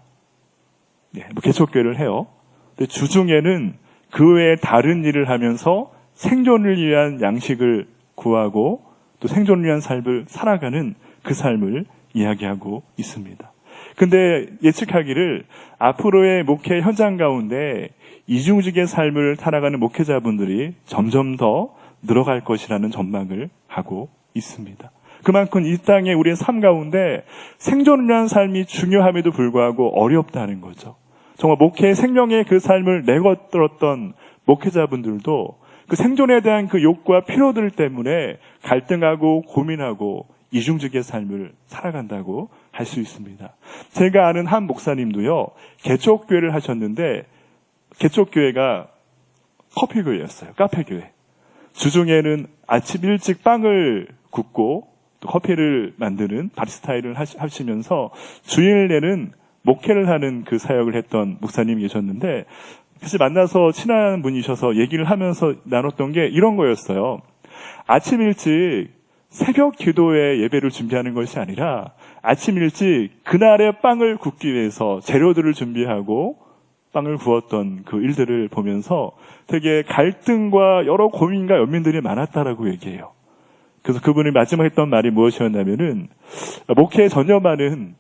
네, 개척교회를 해요. 근데 주중에는 그 외에 다른 일을 하면서 생존을 위한 양식을 구하고 또 생존을 위한 삶을 살아가는 그 삶을 이야기하고 있습니다. 근데 예측하기를 앞으로의 목회 현장 가운데 이중직의 삶을 살아가는 목회자분들이 점점 더 늘어갈 것이라는 전망을 하고 있습니다. 그만큼 이 땅에 우리의 삶 가운데 생존을 위한 삶이 중요함에도 불구하고 어렵다는 거죠. 정말 목회의 생명의 그 삶을 내걸었던 목회자분들도 그 생존에 대한 그 욕구와 필요들 때문에 갈등하고 고민하고 이중직의 삶을 살아간다고 할 수 있습니다. 제가 아는 한 목사님도요, 개척교회를 하셨는데 개척교회가 커피교회였어요. 카페교회. 주중에는 아침 일찍 빵을 굽고 또 커피를 만드는 바리스타 일을 하시면서 주일 내는 목회를 하는 그 사역을 했던 목사님이 계셨는데, 사실 만나서 친한 분이셔서 얘기를 하면서 나눴던 게 이런 거였어요. 아침 일찍 새벽 기도회 예배를 준비하는 것이 아니라 아침 일찍 그날의 빵을 굽기 위해서 재료들을 준비하고 빵을 구웠던 그 일들을 보면서 되게 갈등과 여러 고민과 연민들이 많았다라고 얘기해요. 그래서 그분이 마지막 했던 말이 무엇이었냐면은, 목회에 전념하는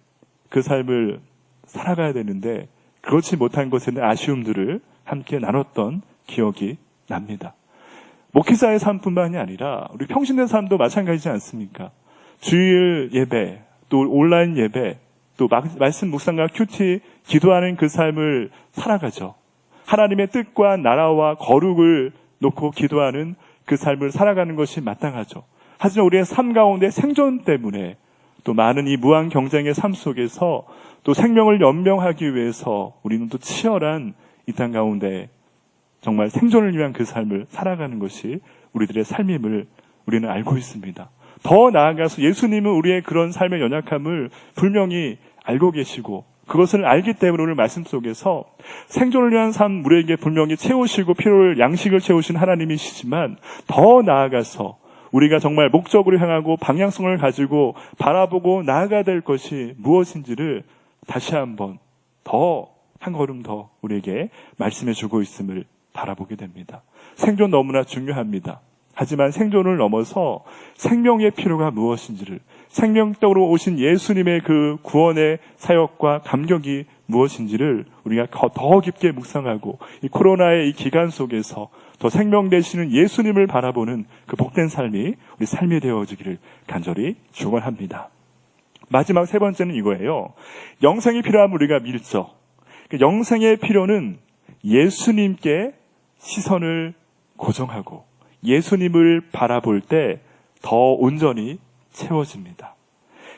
그 삶을 살아가야 되는데 그렇지 못한 것에 대한 아쉬움들을 함께 나눴던 기억이 납니다. 목회자의 삶뿐만이 아니라 우리 평신의 삶도 마찬가지지 않습니까? 주일 예배, 또 온라인 예배, 또 말씀 묵상과 큐티, 기도하는 그 삶을 살아가죠. 하나님의 뜻과 나라와 거룩을 놓고 기도하는 그 삶을 살아가는 것이 마땅하죠. 하지만 우리의 삶 가운데 생존 때문에 또 많은 이 무한 경쟁의 삶 속에서 또 생명을 연명하기 위해서 우리는 또 치열한 이 땅 가운데 정말 생존을 위한 그 삶을 살아가는 것이 우리들의 삶임을 우리는 알고 있습니다. 더 나아가서 예수님은 우리의 그런 삶의 연약함을 분명히 알고 계시고 그것을 알기 때문에 오늘 말씀 속에서 생존을 위한 삶 우리에게 분명히 채우시고 필요를 양식을 채우신 하나님이시지만 더 나아가서 우리가 정말 목적으로 향하고 방향성을 가지고 바라보고 나아가야 될 것이 무엇인지를 다시 한번 한 걸음 더 우리에게 말씀해 주고 있음을 바라보게 됩니다. 생존 너무나 중요합니다. 하지만 생존을 넘어서 생명의 필요가 무엇인지를 생명적으로 오신 예수님의 그 구원의 사역과 감격이 무엇인지를 우리가 더 깊게 묵상하고 이 코로나의 이 기간 속에서 더 생명 되시는 예수님을 바라보는 그 복된 삶이 우리 삶이 되어지기를 간절히 축원합니다. 마지막 세 번째는 이거예요. 영생이 필요함을 우리가 믿죠. 그 영생의 필요는 예수님께 시선을 고정하고 예수님을 바라볼 때 더 온전히 채워집니다.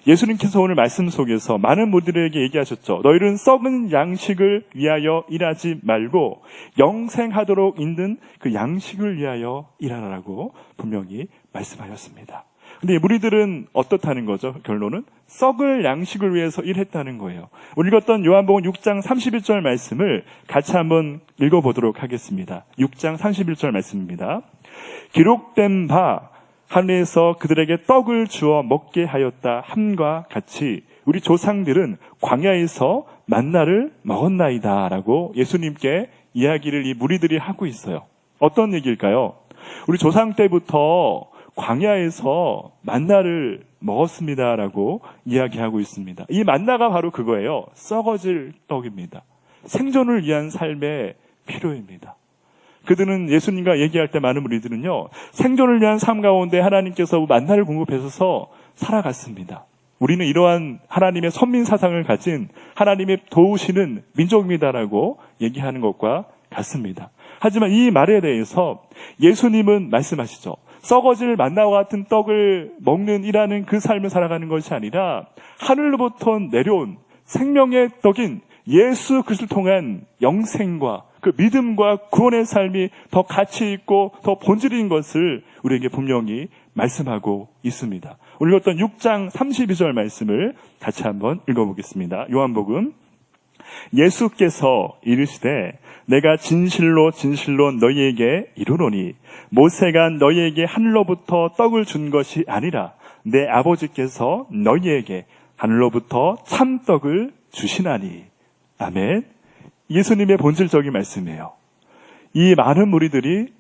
예수님께서 오늘 말씀 속에서 많은 분들에게 얘기하셨죠. 너희는 썩은 양식을 위하여 일하지 말고 영생하도록 있는 그 양식을 위하여 일하라고 분명히 말씀하셨습니다. 근데 무리들은 어떻다는 거죠? 결론은 썩을 양식을 위해서 일했다는 거예요. 우리 읽었던 요한복음 6장 31절 말씀을 같이 한번 읽어보도록 하겠습니다. 6장 31절 말씀입니다. 기록된 바 하늘에서 그들에게 떡을 주어 먹게 하였다 함과 같이 우리 조상들은 광야에서 만나를 먹었나이다 라고 예수님께 이야기를 이 무리들이 하고 있어요. 어떤 얘기일까요? 우리 조상 때부터 광야에서 만나를 먹었습니다라고 이야기하고 있습니다. 이 만나가 바로 그거예요. 썩어질 떡입니다. 생존을 위한 삶의 필요입니다. 그들은 예수님과 얘기할 때 많은 무리들은요, 생존을 위한 삶 가운데 하나님께서 만나를 공급해서 살아갔습니다. 우리는 이러한 하나님의 선민 사상을 가진 하나님의 도우시는 민족입니다라고 얘기하는 것과 같습니다. 하지만 이 말에 대해서 예수님은 말씀하시죠. 썩어질 만나와 같은 떡을 먹는 이라는 그 삶을 살아가는 것이 아니라 하늘로부터 내려온 생명의 떡인 예수 그리스도를 통한 영생과 그 믿음과 구원의 삶이 더 가치 있고 더 본질인 것을 우리에게 분명히 말씀하고 있습니다. 오늘 읽었던 6장 32절 말씀을 같이 한번 읽어보겠습니다. 요한복음 예수께서 이르시되 내가 진실로 진실로 너희에게 이르노니 모세가 너희에게 하늘로부터 떡을 준 것이 아니라 내 아버지께서 너희에게 하늘로부터 참떡을 주시나니. 아멘. 예수님의 본질적인 말씀이에요. 이 많은 무리들이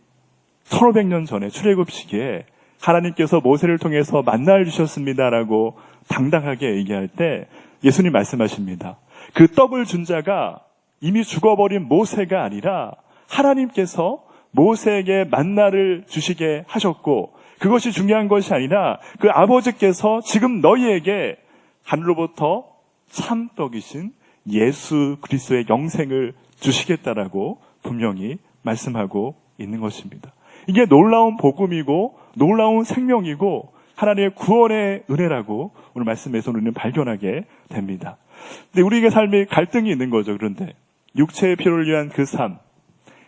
1500년 전에 출애굽 시기에 하나님께서 모세를 통해서 만나를 주셨습니다라고 당당하게 얘기할 때 예수님 말씀하십니다. 그 떡을 준 자가 이미 죽어버린 모세가 아니라 하나님께서 모세에게 만나를 주시게 하셨고 그것이 중요한 것이 아니라 그 아버지께서 지금 너희에게 하늘로부터 참떡이신 예수 그리스도의 영생을 주시겠다라고 분명히 말씀하고 있는 것입니다. 이게 놀라운 복음이고 놀라운 생명이고 하나님의 구원의 은혜라고 오늘 말씀에서 우리는 발견하게 됩니다. 근데 우리에게 삶에 갈등이 있는 거죠. 그런데 육체의 필요를 위한 그 삶,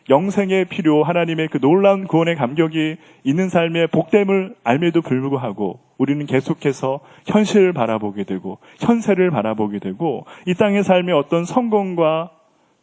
영생의 필요, 하나님의 그 놀라운 구원의 감격이 있는 삶의 복됨을 알매도 불구하고 우리는 계속해서 현실을 바라보게 되고 현세를 바라보게 되고 이 땅의 삶의 어떤 성공과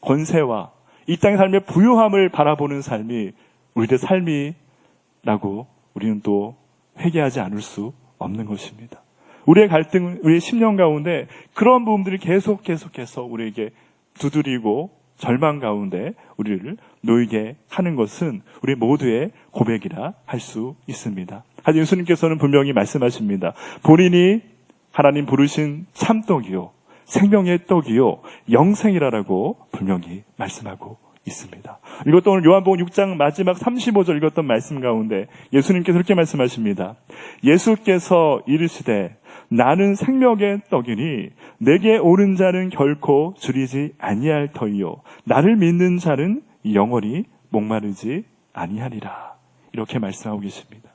권세와 이 땅의 삶의 부유함을 바라보는 삶이 우리의 삶이라고 우리는 또 회개하지 않을 수 없는 것입니다. 우리의 갈등, 우리의 심령 가운데 그런 부분들이 계속해서 우리에게 두드리고 절망 가운데 우리를 놓이게 하는 것은 우리 모두의 고백이라 할 수 있습니다. 하지만 예수님께서는 분명히 말씀하십니다. 본인이 하나님 부르신 참떡이요 생명의 떡이요 영생이라고 분명히 말씀하고 있습니다. 이것도 오늘 요한복음 6장 마지막 35절 읽었던 말씀 가운데 예수님께서 이렇게 말씀하십니다. 예수께서 이르시되 나는 생명의 떡이니 내게 오는 자는 결코 줄이지 아니할 터이요 나를 믿는 자는 영원히 목마르지 아니하리라. 이렇게 말씀하고 계십니다.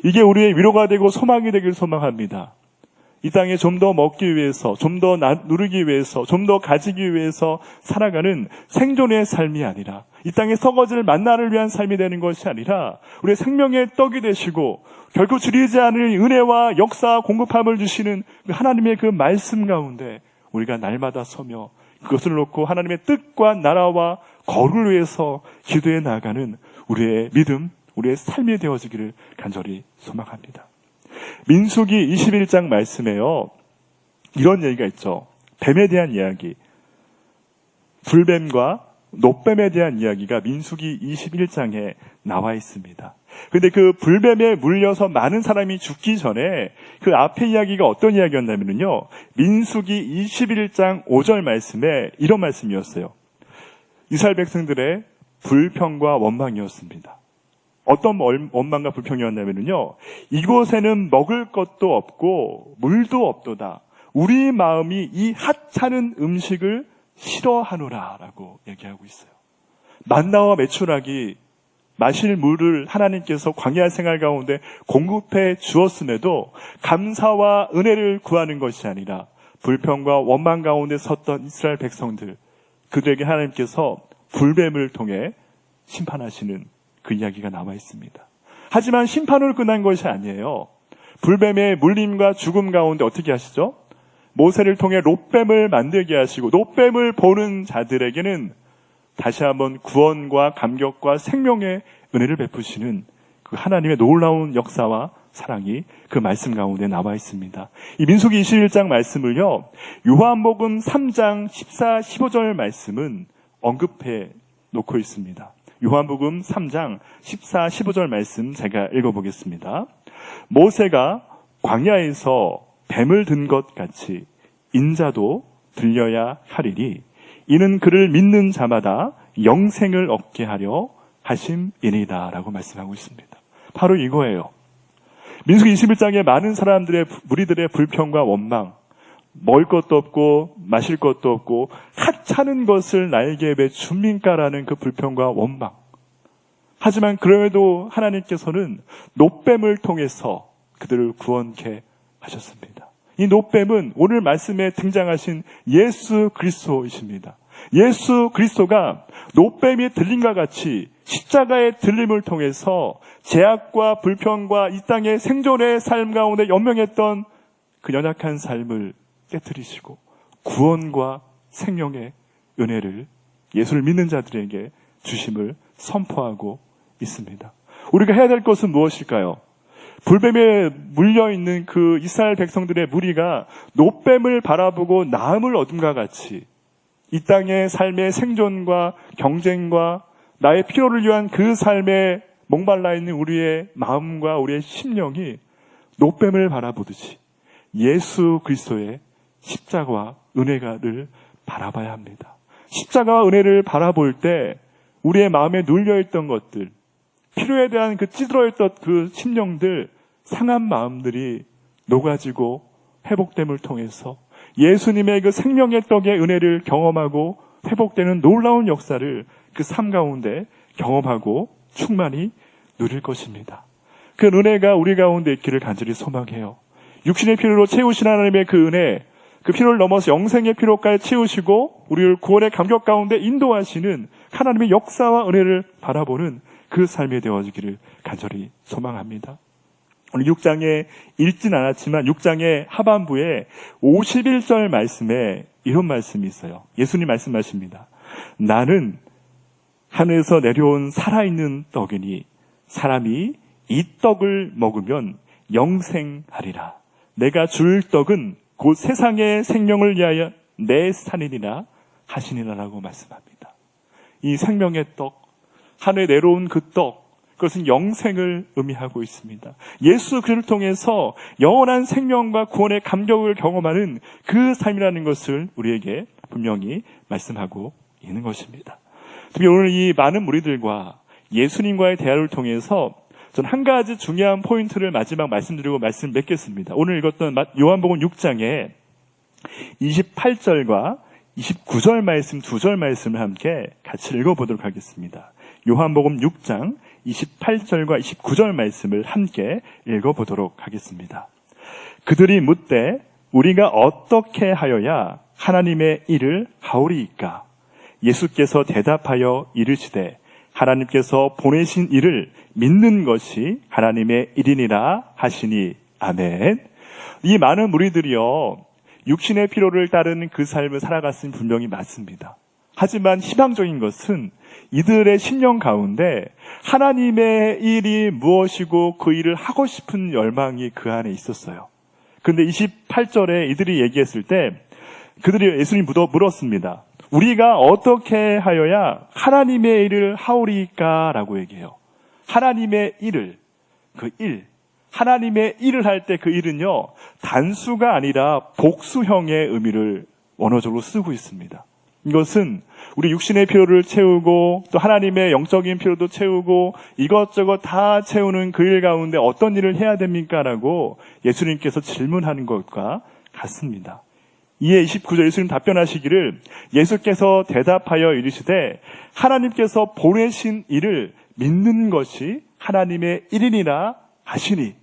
이게 우리의 위로가 되고 소망이 되길 소망합니다. 이 땅에 좀 더 먹기 위해서, 좀 더 누리기 위해서, 좀 더 가지기 위해서 살아가는 생존의 삶이 아니라, 이 땅에 썩어질 만나를 위한 삶이 되는 것이 아니라 우리의 생명의 떡이 되시고 결국 줄이지 않을 은혜와 역사 공급함을 주시는 하나님의 그 말씀 가운데 우리가 날마다 서며 그것을 놓고 하나님의 뜻과 나라와 거룩을 위해서 기도해 나가는 우리의 믿음, 우리의 삶이 되어지기를 간절히 소망합니다. 민수기 21장 말씀에요, 이런 얘기가 있죠. 뱀에 대한 이야기, 불뱀과 놋뱀에 대한 이야기가 민수기 21장에 나와 있습니다. 그런데 그 불뱀에 물려서 많은 사람이 죽기 전에 그 앞에 이야기가 어떤 이야기였냐면요, 민수기 21장 5절 말씀에 이런 말씀이었어요. 이스라엘 백성들의 불평과 원망이었습니다. 어떤 원망과 불평이었냐면요, 이곳에는 먹을 것도 없고 물도 없도다. 우리 마음이 이 하찮은 음식을 싫어하노라라고 얘기하고 있어요. 만나와 메추라기, 마실 물을 하나님께서 광야 생활 가운데 공급해 주었음에도 감사와 은혜를 구하는 것이 아니라 불평과 원망 가운데 섰던 이스라엘 백성들, 그들에게 하나님께서 불뱀을 통해 심판하시는 그 이야기가 나와 있습니다. 하지만 심판으로 끝난 것이 아니에요. 불뱀의 물림과 죽음 가운데 어떻게 하시죠? 모세를 통해 놋뱀을 만들게 하시고 놋뱀을 보는 자들에게는 다시 한번 구원과 감격과 생명의 은혜를 베푸시는 그 하나님의 놀라운 역사와 사랑이 그 말씀 가운데 나와 있습니다. 이 민수기 21장 말씀을요, 요한복음 3장 14, 15절 말씀은 언급해 놓고 있습니다. 요한복음 3장 14, 15절 말씀 제가 읽어보겠습니다. 모세가 광야에서 뱀을 든 것 같이 인자도 들려야 하리니 이는 그를 믿는 자마다 영생을 얻게 하려 하심이니이다 라고 말씀하고 있습니다. 바로 이거예요. 민수기 21장에 많은 사람들의, 무리들의 불평과 원망, 먹을 것도 없고 마실 것도 없고 하찮은 것을 나에게 왜 줍니까라는 그 불평과 원망. 하지만 그럼에도 하나님께서는 놋뱀을 통해서 그들을 구원케 하셨습니다. 이 놋뱀은 오늘 말씀에 등장하신 예수 그리스도이십니다. 예수 그리스도가 놋뱀이 들림과 같이 십자가의 들림을 통해서 죄악과 불평과 이 땅의 생존의 삶 가운데 연명했던 그 연약한 삶을 깨트리시고 구원과 생명의 은혜를 예수를 믿는 자들에게 주심을 선포하고 있습니다. 우리가 해야 될 것은 무엇일까요? 불뱀에 물려있는 그 이스라엘 백성들의 무리가 놋뱀을 바라보고 나음을 얻음과 같이 이 땅의 삶의 생존과 경쟁과 나의 필요를 위한 그 삶에 목말라 있는 우리의 마음과 우리의 심령이 놋뱀을 바라보듯이 예수 그리스도의 십자가와 은혜를 바라봐야 합니다. 십자가와 은혜를 바라볼 때 우리의 마음에 눌려있던 것들, 필요에 대한 그 찌들어있던 그 심령들, 상한 마음들이 녹아지고 회복됨을 통해서 예수님의 그 생명의 떡의 은혜를 경험하고 회복되는 놀라운 역사를 그 삶 가운데 경험하고 충만히 누릴 것입니다. 그 은혜가 우리 가운데 있기를 간절히 소망해요. 육신의 필요로 채우신 하나님의 그 은혜, 그 필요를 넘어서 영생의 필요까지 채우시고 우리를 구원의 감격 가운데 인도하시는 하나님의 역사와 은혜를 바라보는 그 삶이 되어지기를 간절히 소망합니다. 오늘 6장에 읽진 않았지만 6장의 하반부에 51절 말씀에 이런 말씀이 있어요. 예수님 말씀하십니다. 나는 하늘에서 내려온 살아있는 떡이니 사람이 이 떡을 먹으면 영생하리라. 내가 줄 떡은 곧 세상의 생명을 위하여 내 살이니라 하시니라라고 말씀합니다. 이 생명의 떡, 하늘에 내려온 그 떡, 그것은 영생을 의미하고 있습니다. 예수 그를 통해서 영원한 생명과 구원의 감격을 경험하는 그 삶이라는 것을 우리에게 분명히 말씀하고 있는 것입니다. 특히 오늘 이 많은 무리들과 예수님과의 대화를 통해서 저는 한 가지 중요한 포인트를 마지막 말씀드리고 말씀 맺겠습니다. 오늘 읽었던 요한복음 6장에 28절과 29절 말씀, 2절 말씀을 함께 같이 읽어보도록 하겠습니다. 요한복음 6장 28절과 29절 말씀을 함께 읽어보도록 하겠습니다. 그들이 묻되 우리가 어떻게 하여야 하나님의 일을 하오리이까? 예수께서 대답하여 이르시되 하나님께서 보내신 일을 믿는 것이 하나님의 일이니라 하시니. 아멘. 이 많은 무리들이요, 육신의 필요를 따르는 그 삶을 살아갔으니 분명히 맞습니다. 하지만 희망적인 것은 이들의 심령 가운데 하나님의 일이 무엇이고 그 일을 하고 싶은 열망이 그 안에 있었어요. 그런데 28절에 이들이 얘기했을 때 그들이 예수님 물었습니다. 우리가 어떻게 하여야 하나님의 일을 하오리까? 라고 얘기해요. 하나님의 일을, 그 일, 하나님의 일을 할 때 그 일은요, 단수가 아니라 복수형의 의미를 원어적으로 쓰고 있습니다. 이것은 우리 육신의 필요를 채우고 또 하나님의 영적인 필요도 채우고 이것저것 다 채우는 그 일 가운데 어떤 일을 해야 됩니까? 라고 예수님께서 질문하는 것과 같습니다. 이에 29절 예수님 답변하시기를 예수께서 대답하여 이르시되 하나님께서 보내신 일을 믿는 것이 하나님의 일이니라 하시니.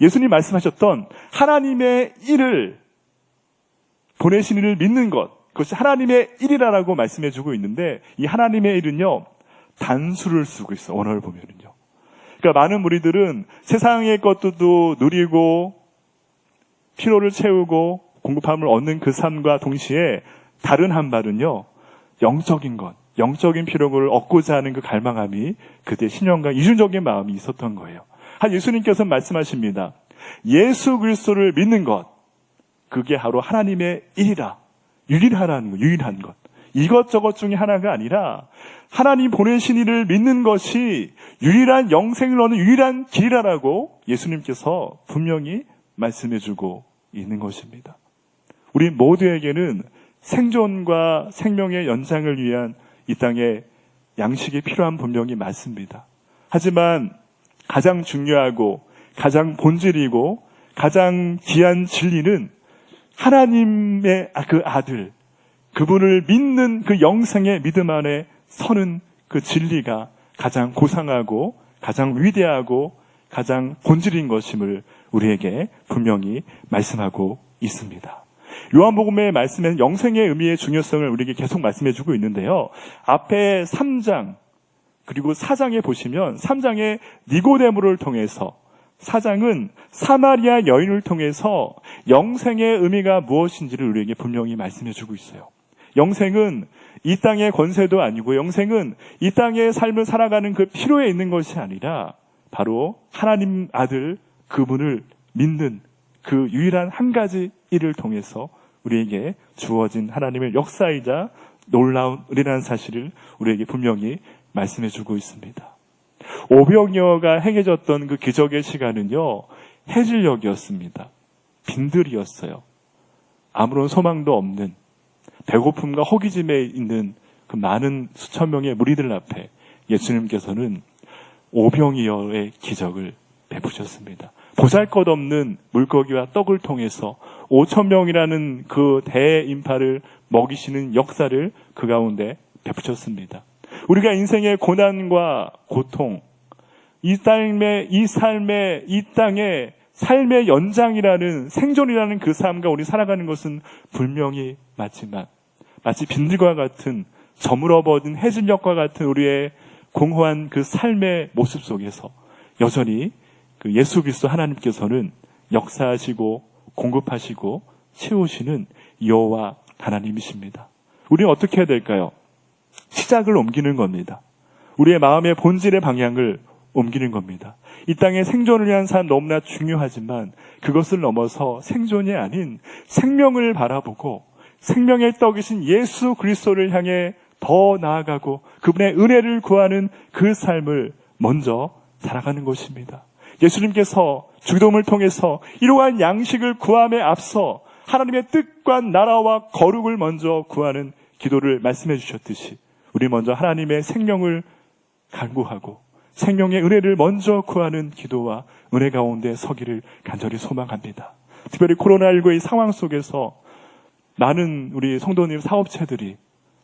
예수님 말씀하셨던 하나님의 일을, 보내신 일을 믿는 것, 그것이 하나님의 일이라고 말씀해주고 있는데 이 하나님의 일은요, 단수를 쓰고 있어요. 언어를 보면은요. 그러니까 많은 무리들은 세상의 것들도 누리고 필요를 채우고 공급함을 얻는 그 삶과 동시에 다른 한 발은요, 영적인 것, 영적인 필요를 얻고자 하는 그 갈망함이 그때 신령과 이중적인 마음이 있었던 거예요. 예수님께서 말씀하십니다. 예수 그리스도를 믿는 것, 그게 바로 하나님의 일이라. 유일하라는 것, 유일한 것. 이것저것 중에 하나가 아니라 하나님 보내신 이를 믿는 것이 유일한 영생을 얻는 유일한 길이라고 예수님께서 분명히 말씀해주고 있는 것입니다. 우리 모두에게는 생존과 생명의 연장을 위한 이 땅에 양식이 필요한 분명히 맞습니다. 하지만 가장 중요하고 가장 본질이고 가장 귀한 진리는 하나님의 그 아들, 그분을 믿는 그 영생의 믿음 안에 서는 그 진리가 가장 고상하고 가장 위대하고 가장 본질인 것임을 우리에게 분명히 말씀하고 있습니다. 요한복음의 말씀에는 영생의 의미의 중요성을 우리에게 계속 말씀해주고 있는데요. 앞에 3장 그리고 4장에 보시면 3장에 니고데모를 통해서, 4장은 사마리아 여인을 통해서 영생의 의미가 무엇인지를 우리에게 분명히 말씀해주고 있어요. 영생은 이 땅의 권세도 아니고 영생은 이 땅의 삶을 살아가는 그 필요에 있는 것이 아니라 바로 하나님 아들 그분을 믿는 그 유일한 한 가지 일을 통해서 우리에게 주어진 하나님의 역사이자 놀라운 은혜라는 사실을 우리에게 분명히 말씀해주고 있습니다. 500여가 행해졌던 그 기적의 시간은요, 해질녘이었습니다. 빈들이었어요. 아무런 소망도 없는, 배고픔과 허기짐에 있는 그 많은 수천 명의 무리들 앞에 예수님께서는 500여의 기적을 베푸셨습니다. 보잘것없는 물고기와 떡을 통해서 5,000명이라는 그 대인파를 먹이시는 역사를 그 가운데 베푸셨습니다. 우리가 인생의 고난과 고통, 이 삶의, 이 땅의 삶의 연장이라는, 생존이라는 그 삶과 우리 살아가는 것은 분명히 맞지만, 마치 빈들과 같은, 저물어버린 해질녘과 같은 우리의 공허한 그 삶의 모습 속에서 여전히 그 예수 그리스도 하나님께서는 역사하시고 공급하시고 채우시는 여호와 하나님이십니다. 우리는 어떻게 해야 될까요? 시작을 옮기는 겁니다. 우리의 마음의 본질의 방향을 옮기는 겁니다. 이 땅의 생존을 위한 삶 너무나 중요하지만 그것을 넘어서 생존이 아닌 생명을 바라보고 생명의 떡이신 예수 그리스도를 향해 더 나아가고 그분의 은혜를 구하는 그 삶을 먼저 살아가는 것입니다. 예수님께서 죽음을 통해서 이러한 양식을 구함에 앞서 하나님의 뜻과 나라와 거룩을 먼저 구하는 기도를 말씀해 주셨듯이 우리 먼저 하나님의 생명을 간구하고 생명의 은혜를 먼저 구하는 기도와 은혜 가운데 서기를 간절히 소망합니다. 특별히 코로나19의 상황 속에서 많은 우리 성도님 사업체들이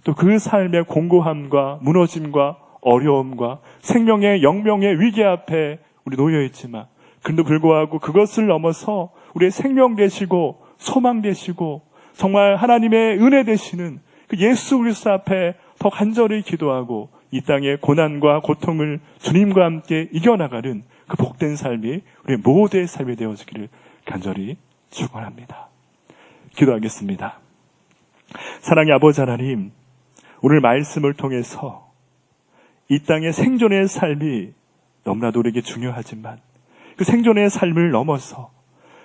또 그 삶의 공고함과 무너짐과 어려움과 생명의 영명의 위기 앞에 우리 놓여 있지만 그런데 불구하고 그것을 넘어서 우리의 생명 되시고 소망 되시고 정말 하나님의 은혜 되시는 그 예수 그리스도 앞에 더 간절히 기도하고 이 땅의 고난과 고통을 주님과 함께 이겨나가는 그 복된 삶이 우리 모두의 삶이 되어지기를 간절히 축원합니다. 기도하겠습니다. 사랑의 아버지 하나님, 오늘 말씀을 통해서 이 땅의 생존의 삶이 너무나도 우리에게 중요하지만 그 생존의 삶을 넘어서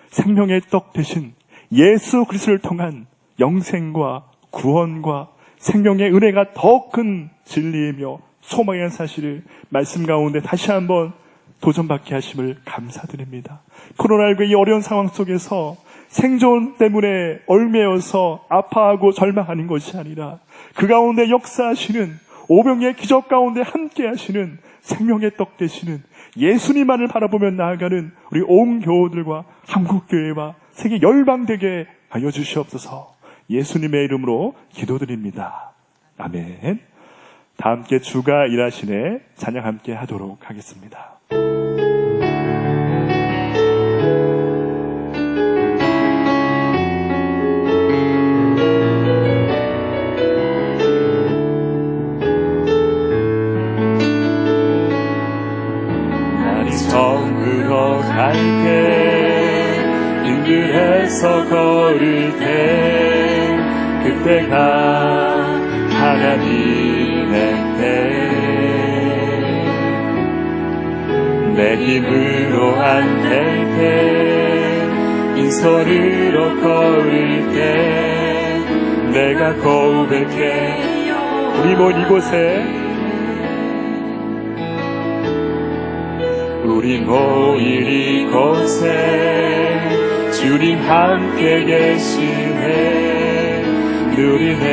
생명의 떡 대신 예수 그리스도를 통한 영생과 구원과 생명의 은혜가 더 큰 진리이며 소망의 사실을 말씀 가운데 다시 한번 도전받게 하심을 감사드립니다. 코로나19의 이 어려운 상황 속에서 생존 때문에 얽매여서 아파하고 절망하는 것이 아니라 그 가운데 역사하시는 오병의 기적 가운데 함께 하시는 생명의 떡 되시는 예수님만을 바라보며 나아가는 우리 온 교우들과 한국교회와 세계 열방되게 하여 주시옵소서. 예수님의 이름으로 기도드립니다. 아멘. 다 함께 주가 일하시네 찬양 함께 하도록 하겠습니다. 성으로 갈때 빙글해서 걸을 때 그때가 하나님의 때 내 힘으로 안 될 때 빈손으로 걸을 때 내가 고백해 우리 모인 이곳에 우리 모인 이곳에 주님 함께 계시네 누리네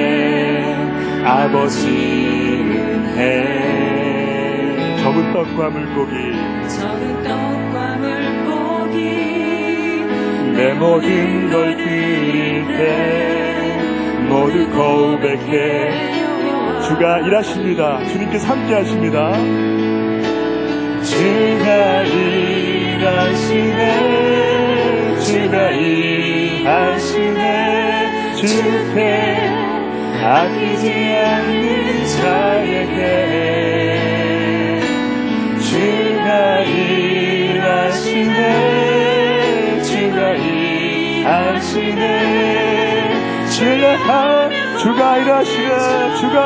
아버지 은혜 적은 떡과 물고기 내 모든 걸 드릴 때 모두 고백해 주가 일하십니다. 주님께서 함께 하십니다. 주가 일하시네 주가 일하시네 주께 아끼지 않는 자에게 주가 일하시네 주가 일하시네 주가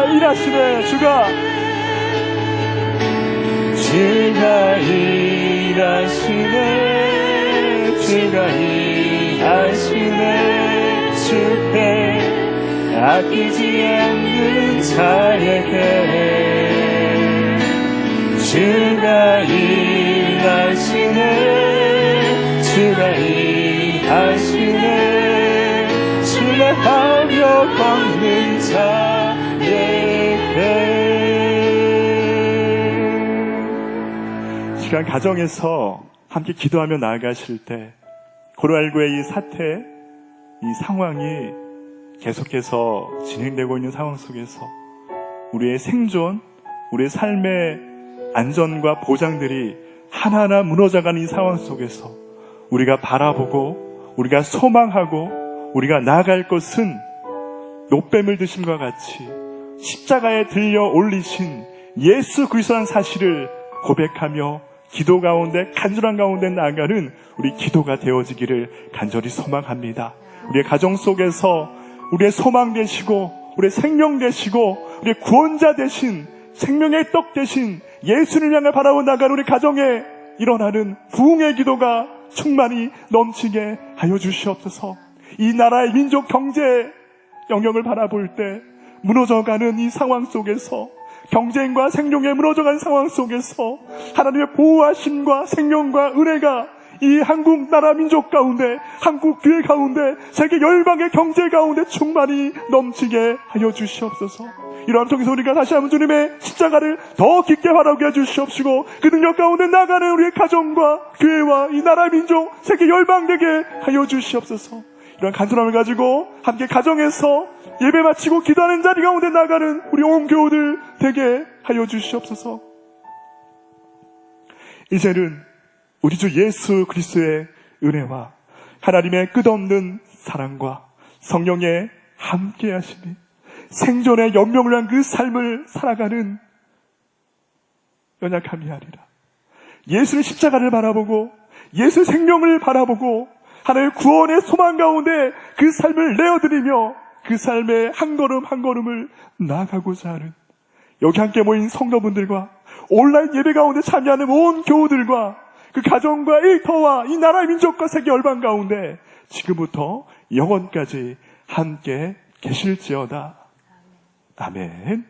일하시네 주가 일하시네 주가 일하시네 주가 일하시네 주께 아끼지 않는 자에게 주가 일하시네 주가 일하시네 주가 하며 걷는 자에게 시간 가정에서 함께 기도하며 나아가실 때 코로나19의 이 사태, 이 상황이 계속해서 진행되고 있는 상황 속에서 우리의 생존, 우리의 삶의 안전과 보장들이 하나하나 무너져가는 이 상황 속에서 우리가 바라보고 우리가 소망하고 우리가 나아갈 것은 노뱀을 드심과 같이 십자가에 들려 올리신 예수 그리스도라는 사실을 고백하며 기도 가운데 간절한 가운데 나아가는 우리 기도가 되어지기를 간절히 소망합니다. 우리의 가정 속에서 우리의 소망 되시고 우리의 생명 되시고 우리의 구원자 되신 생명의 떡 되신 예수를 향해 바라보 나가는 우리 가정에 일어나는 부흥의 기도가 충만히 넘치게 하여 주시옵소서. 이 나라의 민족 경제 영역을 바라볼 때 무너져가는 이 상황 속에서 경쟁과 생존에 무너져간 상황 속에서 하나님의 보호하심과 생명과 은혜가 이 한국 나라 민족 가운데 한국 교회 가운데 세계 열방의 경제 가운데 충만히 넘치게 하여 주시옵소서. 이러한 통해서 우리가 다시 한번 주님의 십자가를 더 깊게 바라보게 해주시옵시고 그 능력 가운데 나가는 우리의 가정과 교회와 이 나라 민족 세계 열방되게 하여 주시옵소서. 이런 간절함을 가지고 함께 가정에서 예배 마치고 기도하는 자리 가운데 나가는 우리 온 교우들 되게 하여 주시옵소서. 이제는 우리 주 예수 그리스도의 은혜와 하나님의 끝없는 사랑과 성령의 함께 하심이 생존의 연명을 위한 그 삶을 살아가는 연약함이 아니라 예수의 십자가를 바라보고 예수의 생명을 바라보고 하나님의 구원의 소망 가운데 그 삶을 내어드리며 그 삶의 한 걸음 한 걸음을 나아가고자 하는 여기 함께 모인 성도분들과 온라인 예배 가운데 참여하는 온 교우들과 그 가정과 일터와 이 나라 민족과 세계 열방 가운데 지금부터 영원까지 함께 계실지어다. 아멘.